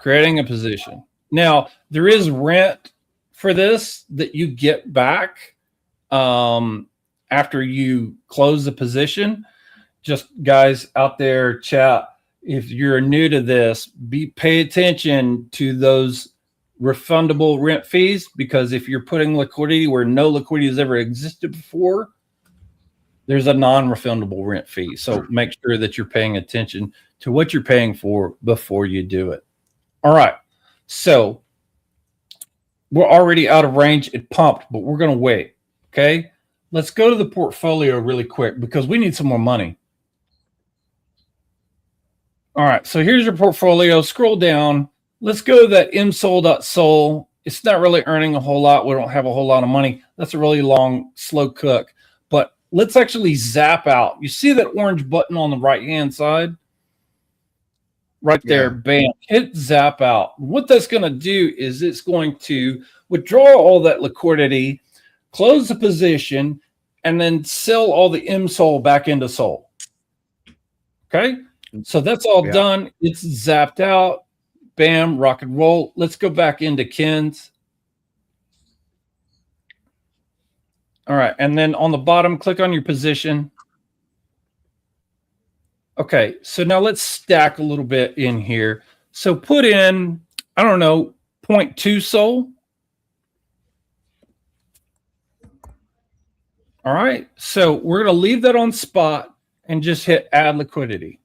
A: Creating a position. Now, there is rent for this that you get back after you close the position. Just guys out there, chat, if you're new to this, pay attention to those refundable rent fees, because if you're putting liquidity where no liquidity has ever existed before, there's a non-refundable rent fee. So make sure that you're paying attention to what you're paying for before you do it. All right. So we're already out of range. It pumped, but we're going to wait. Okay. Let's go to the portfolio really quick because we need some more money. All right. So here's your portfolio. Scroll down. Let's go to that msol.sol. It's not really earning a whole lot. We don't have a whole lot of money. That's a really long, slow cook. But let's actually zap out. You see that orange button on the right-hand side? Right there, bam, hit zap out. What that's going to do is it's going to withdraw all that liquidity, close the position, and then sell all the MSOL back into SOL. Okay, so that's all done. It's zapped out. Bam, rock and roll. Let's go back into Ken's. All right, and then on the bottom, click on your position. Okay, so now let's stack a little bit in here. So put in, I don't know, 0.2 SOL. All right, so we're going to leave that on spot and just hit add liquidity.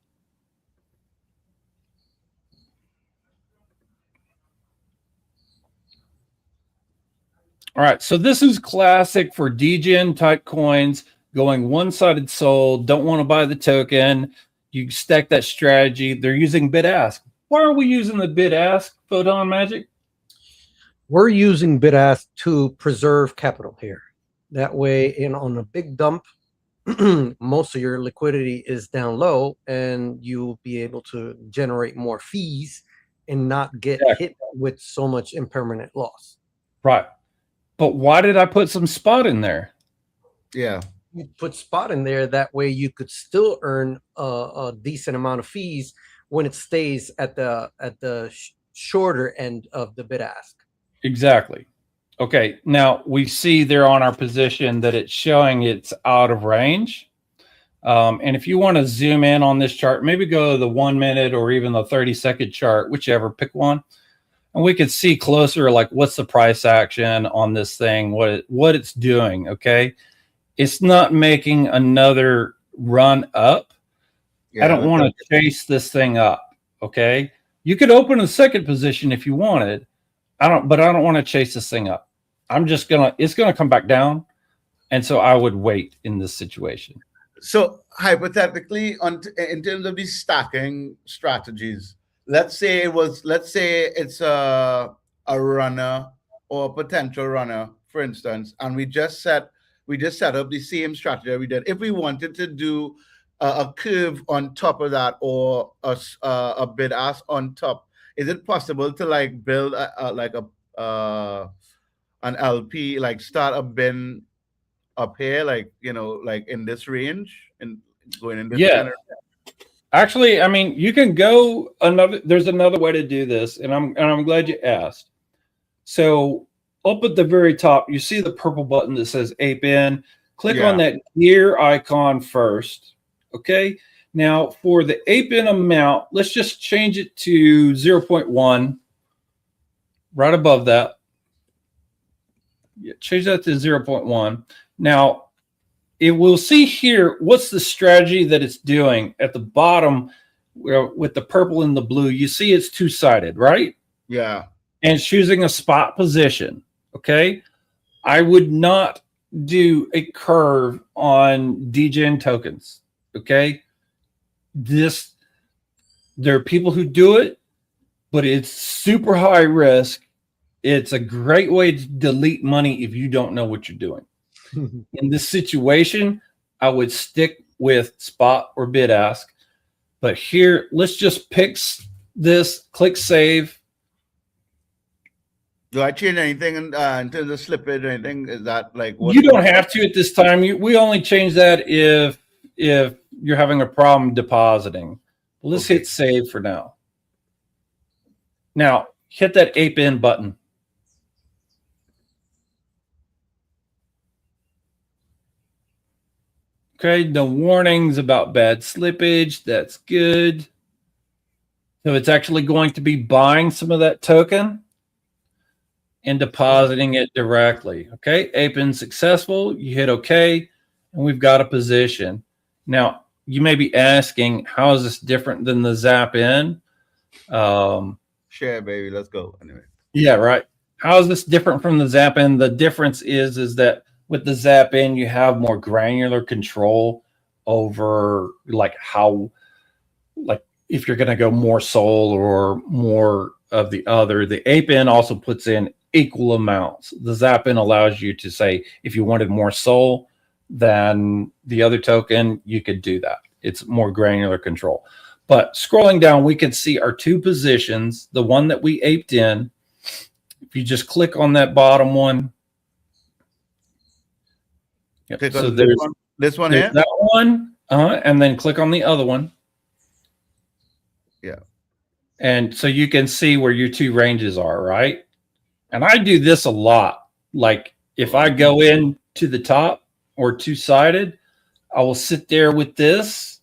A: All right, so this is classic for DGen type coins, going one-sided SOL, don't want to buy the token. You stack that strategy. They're using bid ask. Why are we using the bid ask, PhotonMagic?
B: We're using bid ask to preserve capital here. That way, on a big dump, most of your liquidity is down low, and you'll be able to generate more fees and not get hit with so much impermanent loss.
A: Right. But why did I put some spot in there?
C: Yeah.
B: You put spot in there, that way you could still earn a decent amount of fees when it stays at the shorter end of the bid ask.
A: Exactly. Okay, now we see there on our position that it's showing it's out of range. And if you want to zoom in on this chart, maybe go to the 1 minute or even the 30-second chart, whichever, pick one. And we could see closer, like what's the price action on this thing, what it's doing, okay? It's not making another run up. I don't want to chase this thing up, okay? You could open a second position if you wanted. But I don't want to chase this thing up. It's gonna come back down. And so I would wait in this situation.
C: So hypothetically, in terms of these stacking strategies, let's say it's a runner or a potential runner, for instance, and we just set up the same strategy we did. If we wanted to do a curve on top of that, or a bid ask on top, is it possible to like build an LP, like start a bin up here, like, you know, like in this range and going in this center?
A: Actually, I mean, you can go there's another way to do this, and I'm glad you asked. So up at the very top, you see the purple button that says Ape In. Click on that gear icon first. Okay. Now for the Ape In amount, let's just change it to 0.1 right above that. Yeah, change that to 0.1. Now it will see here what's the strategy that it's doing at the bottom with the purple and the blue. You see it's two-sided, right?
C: Yeah.
A: And it's choosing a spot position. Okay. I would not do a curve on DGen tokens. Okay. There are people who do it, but it's super high risk. It's a great way to delete money if you don't know what you're doing. In this situation, I would stick with spot or bid ask. But here, let's just pick this, click save.
C: Do I change anything in terms of slippage or anything? Is that like what
A: You don't have to at this time. We only change that if you're having a problem depositing. Let's hit save for now. Now hit that ape in button. Okay, the warnings about bad slippage. That's good. So it's actually going to be buying some of that token and depositing it directly. Okay, ape in successful. You hit OK, and we've got a position. Now, you may be asking, how is this different than the zap in?
C: Share, baby. Let's go. Anyway.
A: Yeah, right. How is this different from the zap in? The difference is that with the zap in, you have more granular control over like how, like if you're going to go more soul or more of the other. The ape in also puts in equal amounts. The zap in allows you to say if you wanted more soul than the other token, you could do that. It's more granular control. But scrolling down, we can see our two positions. The one that we aped in, if you just click on that bottom one. Yep. So there's
C: this one here,
A: that one, and then click on the other one.
C: Yeah.
A: And so you can see where your two ranges are, right? And I do this a lot. Like if I go in to the top or two-sided, I will sit there with this,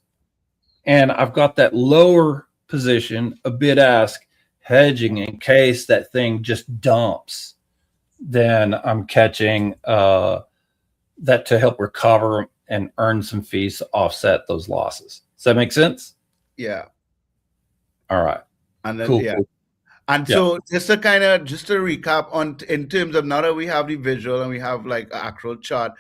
A: and I've got that lower position, a bid ask, hedging in case that thing just dumps. Then I'm catching that to help recover and earn some fees to offset those losses. Does that make sense?
C: Yeah.
A: All right.
C: And then,
A: Cool.
C: yeah. And so just to recap on in terms of now that we have the visual and we have like an actual chart,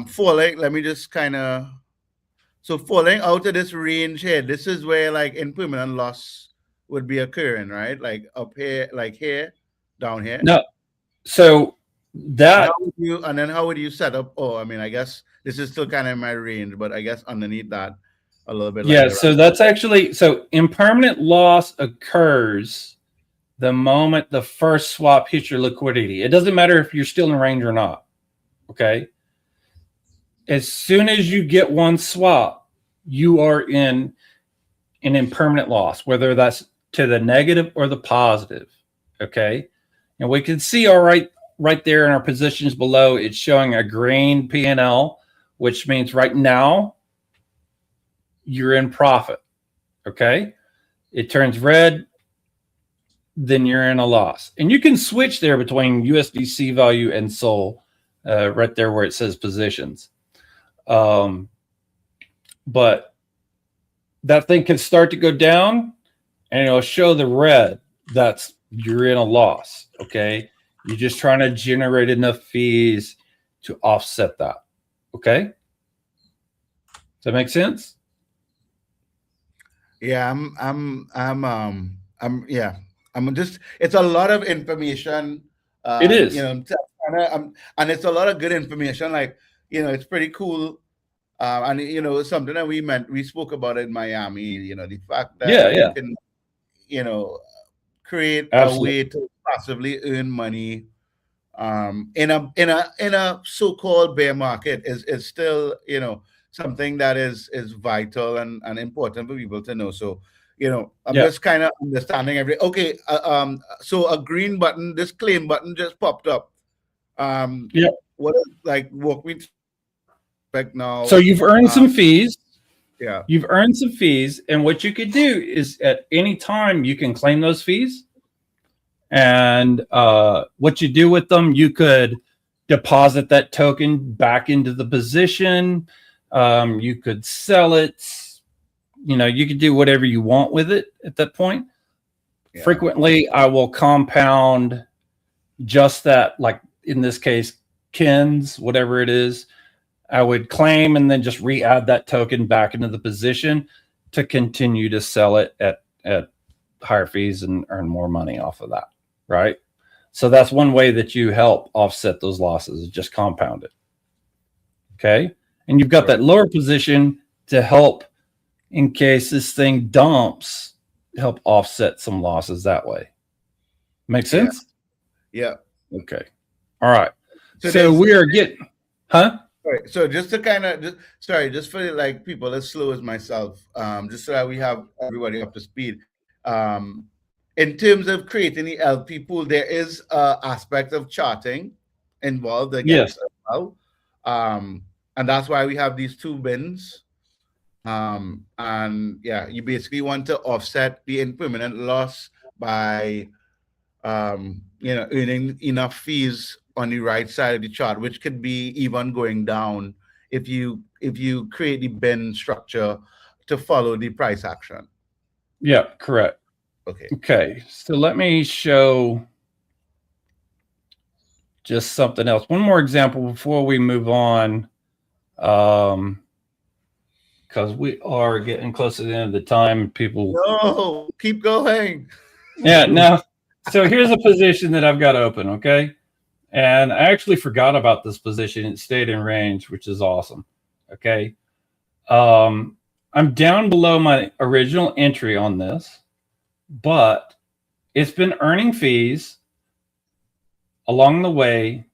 C: falling, let me just so falling out of this range here, this is where like impermanent loss would be occurring, right? Like up here, like here, down here.
A: No. So that
C: and then how would you set up? Oh, I mean, I guess this is still kind of in my range, but I guess underneath that a little bit.
A: Yeah, so that's actually, so impermanent loss occurs the moment the first swap hits your liquidity. It doesn't matter if you're still in range or not. Okay. As soon as you get one swap, you are in an impermanent loss, whether that's to the negative or the positive. Okay. And we can see right there in our positions below, it's showing a green P&L, which means right now you're in profit. Okay. It turns red, then you're in a loss. And you can switch there between USDC value and SOL right there where it says positions. But that thing can start to go down and it'll show the red. That's you're in a loss. Okay. You're just trying to generate enough fees to offset that. Okay. Does that make sense?
C: Yeah, I'm just, it's a lot of information.
A: It is.
C: You know, and it's a lot of good information. Like, you know, it's pretty cool. And, you know, it's something that we spoke about in Miami, you know, the fact that you can, you know, create a way to passively earn money in a so-called bear market is still, you know, something that is vital and important for people to know. So, you know, I'm just kind of understanding okay. So a green button, this claim button just popped up. What is, like, walk me back now.
A: So you've earned some fees.
C: Yeah.
A: You've earned some fees. And what you could do is at any time you can claim those fees. And what you do with them, you could deposit that token back into the position. You could sell it. You know, you could do whatever you want with it at that point. Yeah. Frequently, I will compound just that, like in this case, Ken's, whatever it is. I would claim and then just re-add that token back into the position to continue to sell it at higher fees and earn more money off of that, right? So that's one way that you help offset those losses, is just compound it. Okay. and you've got
C: Right.
A: that lower position to help in case this thing dumps, help offset some losses that way. Make
C: Yeah.
A: sense?
C: Yeah.
A: Okay. All right. So
C: there's-
A: we are getting, huh?
C: Right. So just to kind of just for like people as slow as myself, just so that we have everybody up to speed. In terms of creating the LP pool, there is an aspect of charting involved, I guess,
A: Yes.
C: as well. And that's why we have these two bins. And yeah, you basically want to offset the impermanent loss by earning enough fees on the right side of the chart, which could be even going down if you create the bin structure to follow the price action.
A: Yeah, correct.
C: Okay.
A: Okay. So let me show just something else. One more example before we move on. Because we are getting close to the end of the time. People,
C: No, keep going.
A: yeah. Now, so here's a position that I've got open. Okay, and I actually forgot about this position. It stayed in range, which is awesome. Okay, I'm down below my original entry on this, but it's been earning fees along the way,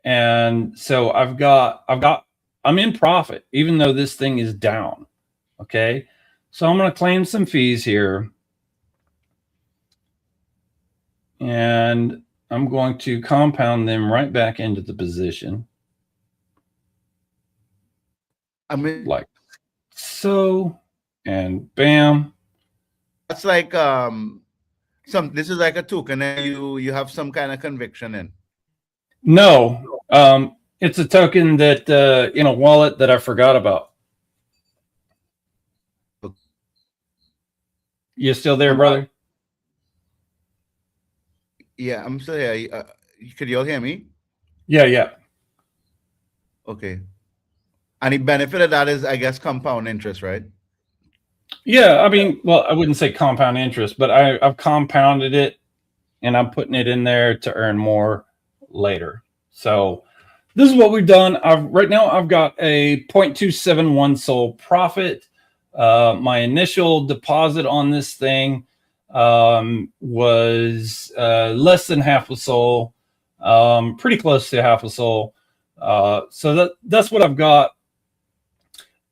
A: and so I'm in profit even though this thing is down. Okay, so I'm going to claim some fees here, and I'm going to compound them right back into the position.
C: I mean,
A: Like so, and bam.
C: that's like this is like a token that you have some kind of conviction in.
A: No, it's a token that in a wallet that I forgot about. You still there, brother?
C: Yeah, I'm still here. Could you all hear me?
A: Yeah.
C: Okay. And the benefit of that is, I guess, compound interest, right?
A: Yeah, I mean, well, I wouldn't say compound interest, but I've compounded it and I'm putting it in there to earn more later. So this is what we've done. Right now I've got a 0.271 SOL profit. My initial deposit on this thing was less than half a SOL, pretty close to half a SOL. So that's what I've got.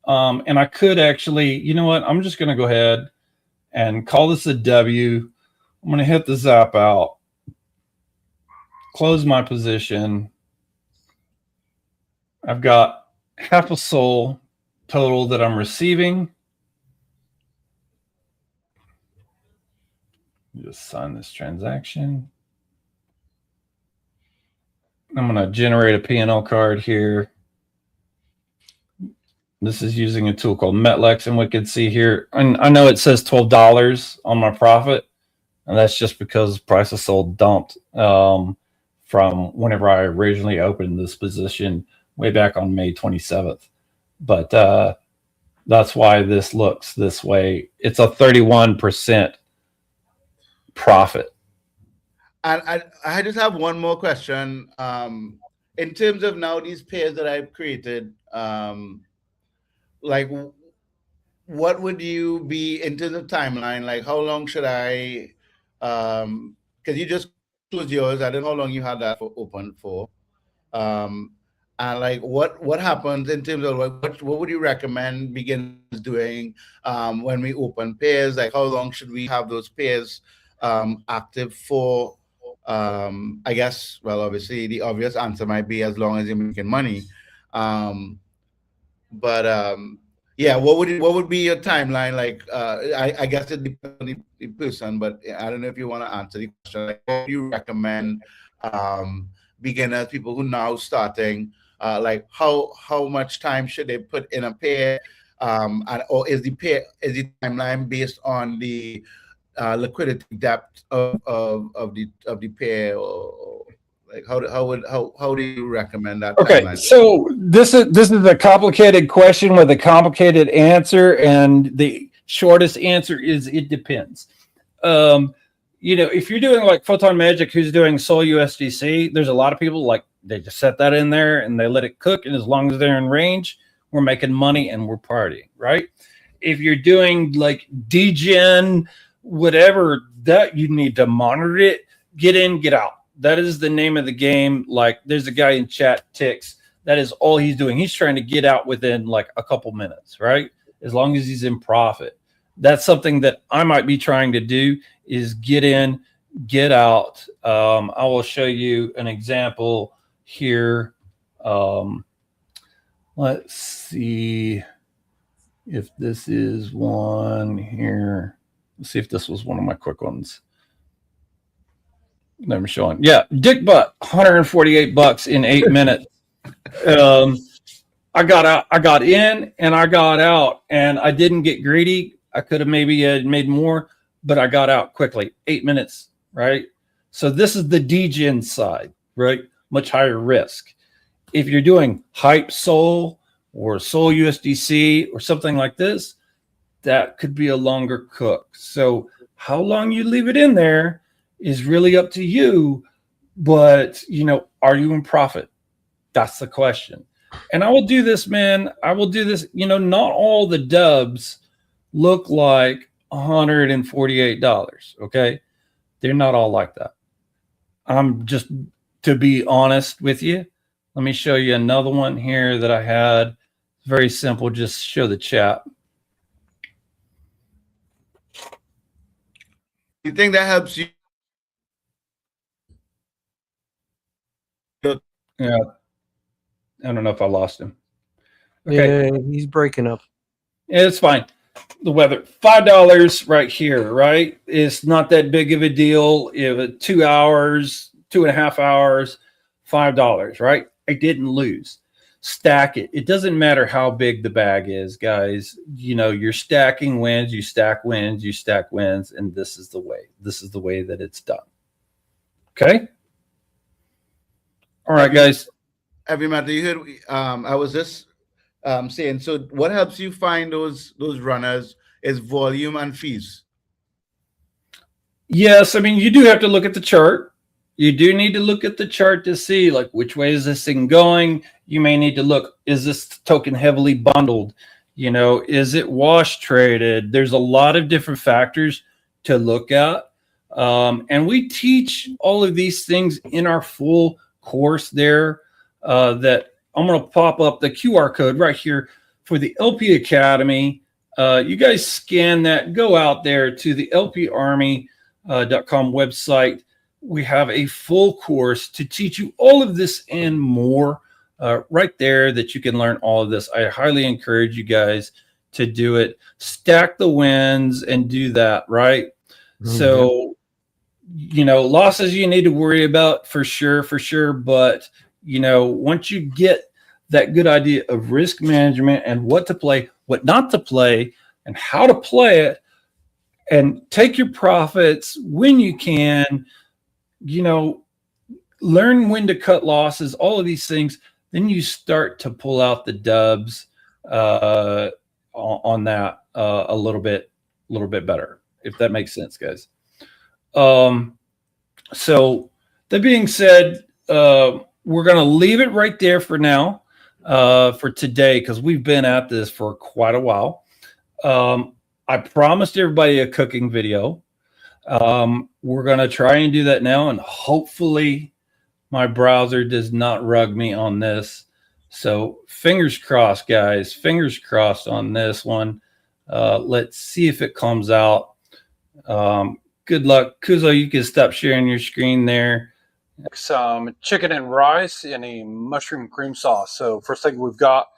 A: And I could actually, you know what? I'm just going to go ahead and call this a W. I'm going to hit the zap out, close my position. I've got half a SOL total that I'm receiving. Just sign this transaction. I'm going to generate a P&L card here. This is using a tool called Metlex, and we can see here, and I know it says $12 on my profit, and that's just because price of SOL dumped from whenever I originally opened this position way back on May 27th. But that's why this looks this way. It's a 31% profit.
C: And I just have one more question. In terms of now these pairs that I've created, like what would you be in terms of timeline? Like how long should I, because you just closed yours, I don't know how long you had that open for. And like what happens in terms of what would you recommend beginners doing when we open pairs? Like how long should we have those pairs active for? I guess, well, obviously the obvious answer might be as long as you're making money. But yeah, what would be your timeline? Like, I guess it depends on the person, but I don't know if you want to answer the question. Like, what do you recommend beginners, people who now starting, like how much time should they put in a pair, or is the timeline based on the liquidity depth of the pair, or like how do you recommend that?
A: Okay,
C: timeline?
A: so this is a complicated question with a complicated answer, and the shortest answer is it depends. You know, if you're doing like PhotonMagic, who's doing Sol USDC, there's a lot of people like they just set that in there and they let it cook, and as long as they're in range, we're making money and we're partying, right? If you're doing like degen, whatever, that you need to monitor it, get in, get out. That is the name of the game. Like there's a guy in chat, Tix, that is all he's doing. He's trying to get out within like a couple minutes, right? As long as he's in profit. That's something that I might be trying to do, is get in, get out. I will show you an example here. Let's see if this is one here. Let's see if this was one of my quick ones. I'm showing. Yeah, Dick Butt, $148 in 8 minutes. I got out, I got in, and I got out, and I didn't get greedy. I could have maybe made more, but I got out quickly. 8 minutes, right? So this is the degen side, right? Much higher risk. If you're doing hype Sol or Sol USDC or something like this, that could be a longer cook. So how long you leave it in there is really up to you. But, you know, are you in profit? That's the question. And I will do this, man. I will do this. You know, not all the dubs look like $148. Okay. They're not all like that. I'm just, to be honest with you, let me show you another one here that I had. Very simple. Just show the chat.
C: You think that helps you?
A: Yeah. I don't know if I lost him. Okay.
B: Yeah, he's breaking up.
A: It's fine. The weather, $5 right here, right? It's not that big of a deal. If 2 hours, 2.5 hours, $5, right? I didn't lose. Stack it. It doesn't matter how big the bag is, guys. You know, you're stacking wins, you stack wins, you stack wins, and this is the way. This is the way that it's done. Okay? All right, guys.
C: Every matter you heard, I was just saying. So, what helps you find those runners is volume and fees.
A: Yes, I mean, you do have to look at the chart. You do need to look at the chart to see, like, which way is this thing going? You may need to look, is this token heavily bundled? You know, is it wash traded? There's a lot of different factors to look at. And we teach all of these things in our full course there, that I'm going to pop up the QR code right here for the LP Academy. You guys scan that, go out there to the lparmy.com website. We have a full course to teach you all of this and more right there, that you can learn all of this. I highly encourage you guys to do it. Stack the wins and do that, right? Mm-hmm. So, you know, losses you need to worry about for sure. But, you know, once you get that good idea of risk management and what to play, what not to play, and how to play it, and take your profits when you can, you know, learn when to cut losses, all of these things, then you start to pull out the dubs on that a little bit better, if that makes sense, guys. So that being said, we're going to leave it right there for now, for today, because we've been at this for quite a while. I promised everybody a cooking video. We're going to try and do that now, and hopefully my browser does not rug me on this. So fingers crossed, guys. Fingers crossed on this one. Let's see if it comes out. Good luck. Cuzo, you can stop sharing your screen there. Some chicken and rice in a mushroom cream sauce. So first thing we've got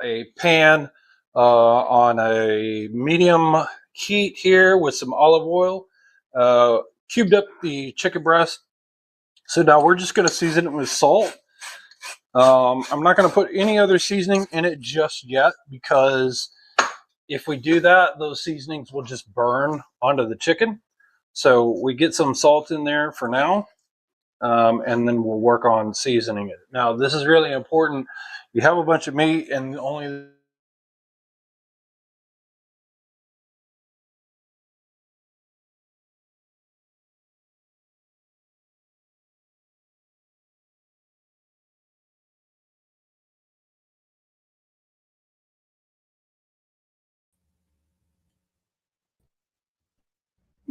A: a pan on a medium heat here with some olive oil. Cubed up the chicken breast. So now we're just going to season it with salt. I'm not going to put any other seasoning in it just yet, because if we do that, those seasonings will just burn onto the chicken. So we get some salt in there for now, and then we'll work on seasoning it. Now, this is really important. You have a bunch of meat and only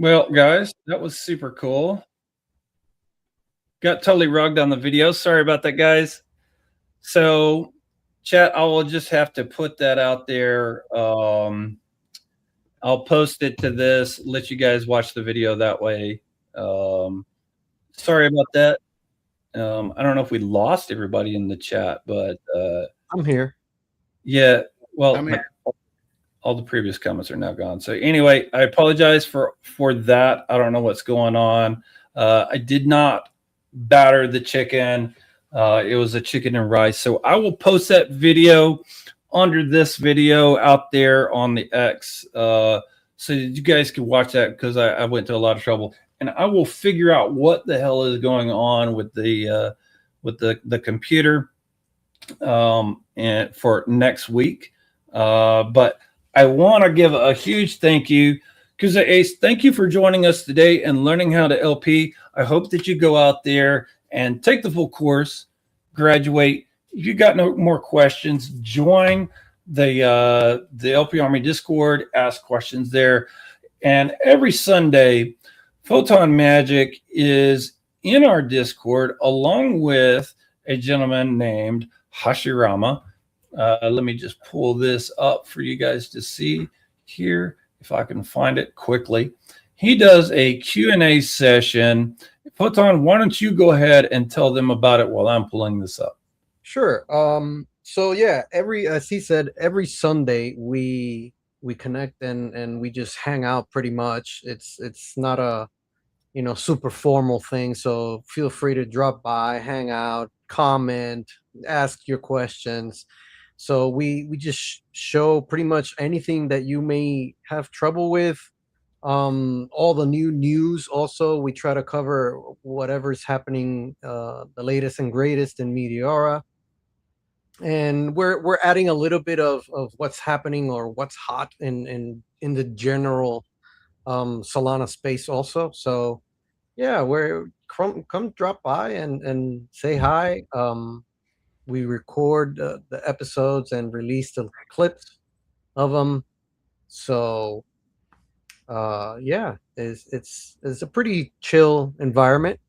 A: Well, guys, that was super cool. Got totally rugged on the video. Sorry about that, guys. So, chat, I will just have to put that out there. I'll post it to this, let you guys watch the video that way. Sorry about that. I don't know if we lost everybody in the chat, but
B: I'm here.
A: yeah, well,
C: I mean,
A: all the previous comments are now gone. So anyway, I apologize for that. I don't know what's going on. I did not batter the chicken. It was a chicken and rice. So I will post that video under this video out there on the X, so you guys can watch that, because I went to a lot of trouble, and I will figure out what the hell is going on with the computer and for next week. But I want to give a huge thank you, Cuzo1Ace. Thank you for joining us today and learning how to LP. I hope that you go out there and take the full course, graduate. If you got no more questions, join the LP Army Discord, ask questions there. And every Sunday, PhotonMagic is in our Discord along with a gentleman named Hashirama. Let me just pull this up for you guys to see here, if I can find it quickly. He does a Q&A session. Photon, why don't you go ahead and tell them about it while I'm pulling this up?
B: Sure. So yeah, as he said, every Sunday we connect and we just hang out pretty much. It's not a super formal thing, so feel free to drop by, hang out, comment, ask your questions. So we just show pretty much anything that you may have trouble with. All the new news. Also, we try to cover whatever's happening, the latest and greatest in Meteora. And we're adding a little bit of what's happening or what's hot in the general Solana space also. So yeah, come drop by and say hi. We record the episodes and release the clips of them. So yeah, it's a pretty chill environment.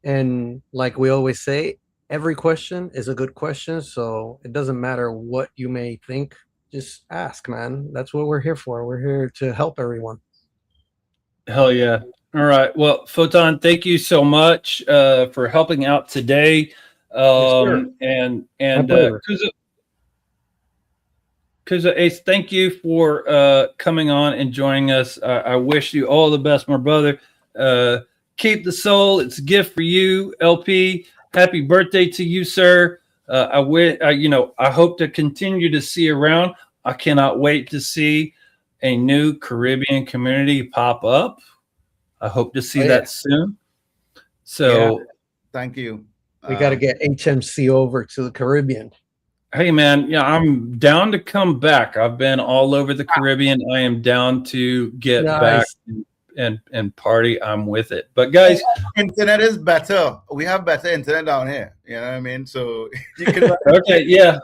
B: And like we always say, every question is a good question. So it doesn't matter what you may think, just ask, man. That's what we're here for. We're here to help everyone.
A: Hell yeah. All right. Well, Photon, thank you so much for helping out today. And Cuzo1Ace, thank you for coming on and joining us. I wish you all the best, my brother. Keep the soul. It's a gift for you, LP. Happy birthday to you, sir. I hope to continue to see around. I cannot wait to see a new Caribbean community pop up. I hope to see that soon. So,
C: thank you.
B: We got to get HMC over to the Caribbean.
A: Hey, man, yeah, I'm down to come back. I've been all over the Caribbean. I am down to get back and party. I'm with it. But guys,
C: internet is better. We have better internet down here. You know what I mean? So you can.
A: Okay, yeah.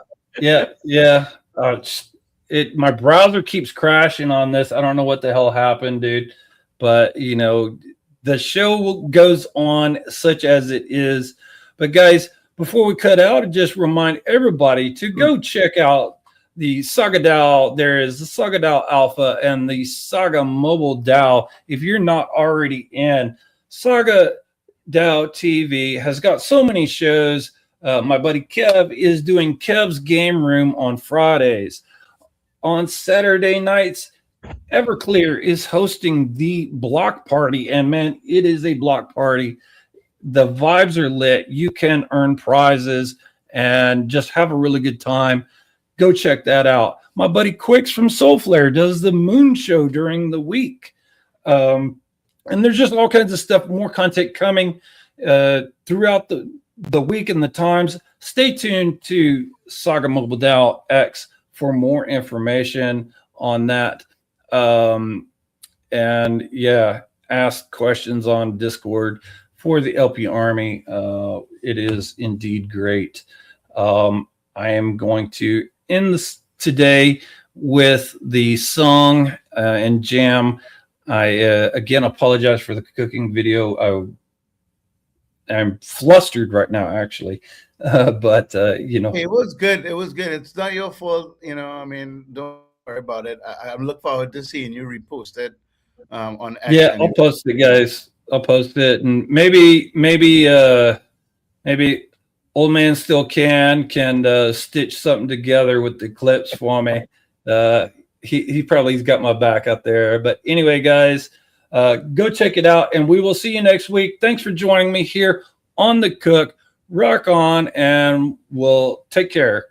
A: My browser keeps crashing on this. I don't know what the hell happened, dude. But the show goes on such as it is. But guys, before we cut out, I just remind everybody to go check out the Saga DAO. There is the Saga DAO Alpha and the Saga Mobile DAO. If you're not already in, Saga DAO TV has got so many shows. My buddy Kev is doing Kev's Game Room on Fridays. On Saturday nights, Everclear is hosting the block party, and man, it is a block party. The vibes are lit. You can earn prizes and just have a really good time. Go check that out. My buddy Quicks from Soulflare does the Moon Show during the week. And there's just all kinds of stuff, more content coming throughout the week and the times. Stay tuned to Saga Mobile DAO X for more information on that. And yeah, ask questions on Discord for the LP Army. It is indeed great. I am going to end this today with the song and jam I again apologize for the cooking video. I'm flustered right now, actually, but you know,
C: It was good. It was good. It's not your fault, you know. I mean, don't worry about it. I look forward to seeing you repost it on X.
A: yeah, I'll post it, guys. I'll post it, and maybe old man still can stitch something together with the clips for me. He probably's got my back out there. But anyway, guys, go check it out, and we will see you next week. Thanks for joining me here on The Cook. Rock on, and we'll take care.